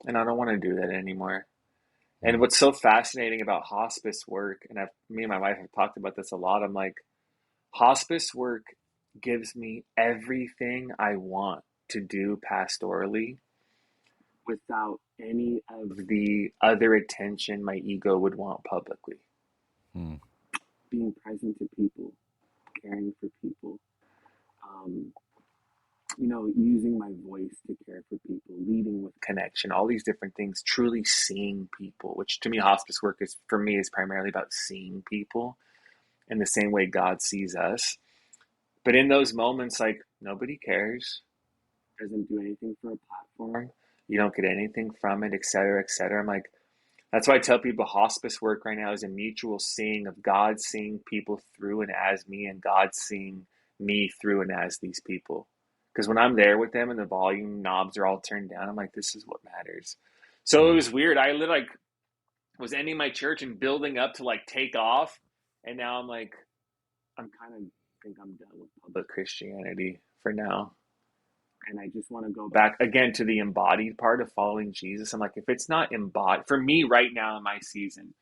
And I don't want to do that anymore. And what's so fascinating about hospice work, and me and my wife have talked about this a lot, I'm like, hospice work gives me everything I want to do pastorally without any of the other attention my ego would want publicly. Being present to people, caring for people, using my voice to care for people, leading with connection, all these different things, truly seeing people, which to me, hospice work is primarily about seeing people in the same way God sees us. But in those moments, like, nobody cares, doesn't do anything for a platform, you don't get anything from it, et cetera, et cetera. I'm like, that's why I tell people hospice work right now is a mutual seeing of God seeing people through and as me, and God seeing me through and as these people. Because when I'm there with them and the volume knobs are all turned down, I'm like, this is what matters. So it was weird. I literally was ending my church and building up to take off. And now I'm like, I'm think I'm done with public Christianity for now. And I just want to go back again to the embodied part of following Jesus. I'm like, if it's not embodied, for me right now in my season,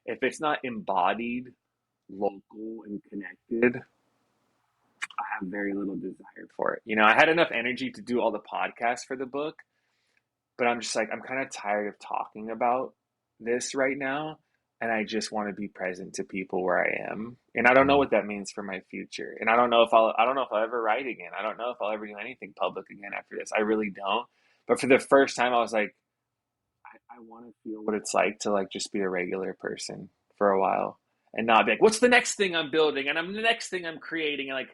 if it's not embodied, local, and connected, I have very little desire for it. I had enough energy to do all the podcasts for the book, but I'm just like, I'm kind of tired of talking about this right now. And I just want to be present to people where I am. And I don't know what that means for my future. And I don't know if I'll ever write again. I don't know if I'll ever do anything public again after this. I really don't. But for the first time, I was like, I want to feel what it's like to just be a regular person for a while and not be like, what's the next thing I'm building? And the next thing I'm creating. And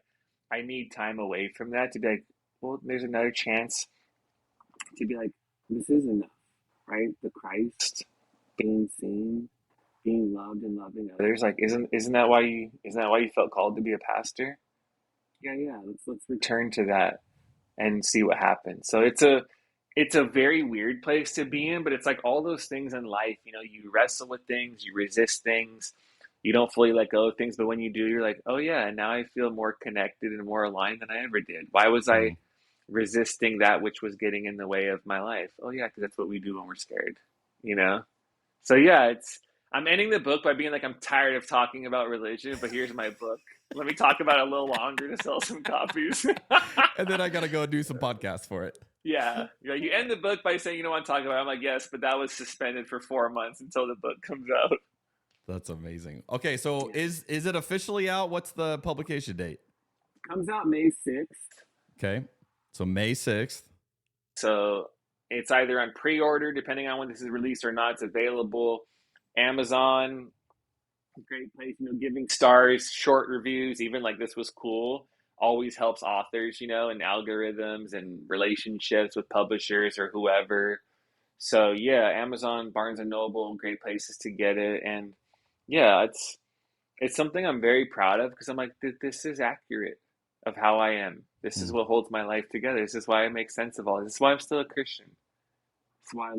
I need time away from that to be like, well, there's another chance to be like, this is enough, right? The Christ, being seen, being loved and loving others. Isn't that why you felt called to be a pastor? Yeah. Let's return to that and see what happens. So it's a very weird place to be in, but it's like all those things in life, you wrestle with things, you resist things, you don't fully let go of things, but when you do, you're like, oh yeah, and now I feel more connected and more aligned than I ever did. Why was I resisting that which was getting in the way of my life? Oh yeah, because that's what we do when we're scared, So yeah, I'm ending the book by being like, I'm tired of talking about religion, but here's my book. Let me talk about it a little longer to sell some copies.
And then I got to go do some podcasts for it.
Yeah. You end the book by saying, you don't want to talk about it. I'm like, yes, but that was suspended for 4 months until the book comes out.
That's amazing. Okay, so is it officially out? What's the publication date?
Comes out May 6th.
Okay, so May 6th.
So it's either on pre-order, depending on when this is released or not. It's available. Amazon, great place, giving stars, short reviews, even this was cool, always helps authors, and algorithms and relationships with publishers or whoever. So yeah, Amazon, Barnes and Noble, great places to get it. And yeah, it's something I'm very proud of because I'm like, this is accurate of how I am. This is what holds my life together. This is why I make sense of all this. This is why I'm still a Christian. This is why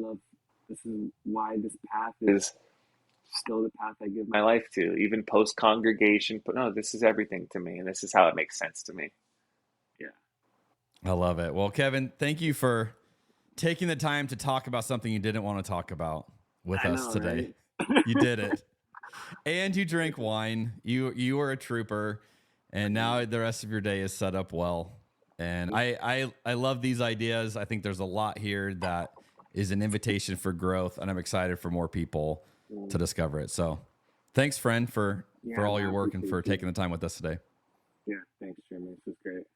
this is why this path is still the path I give my life to, even post-congregation. But no, this is everything to me, and this is how it makes sense to me. Yeah.
I love it. Well, Kevin, thank you for taking the time to talk about something you didn't want to talk about with us today. Right? You did it. And you drank wine. You were a trooper, and now the rest of your day is set up well. And I love these ideas. I think there's a lot here that is an invitation for growth, and I'm excited for more people to discover it. So thanks, friend, for all your work and for taking the time with us today.
Yeah, thanks, Jeremy. This was great.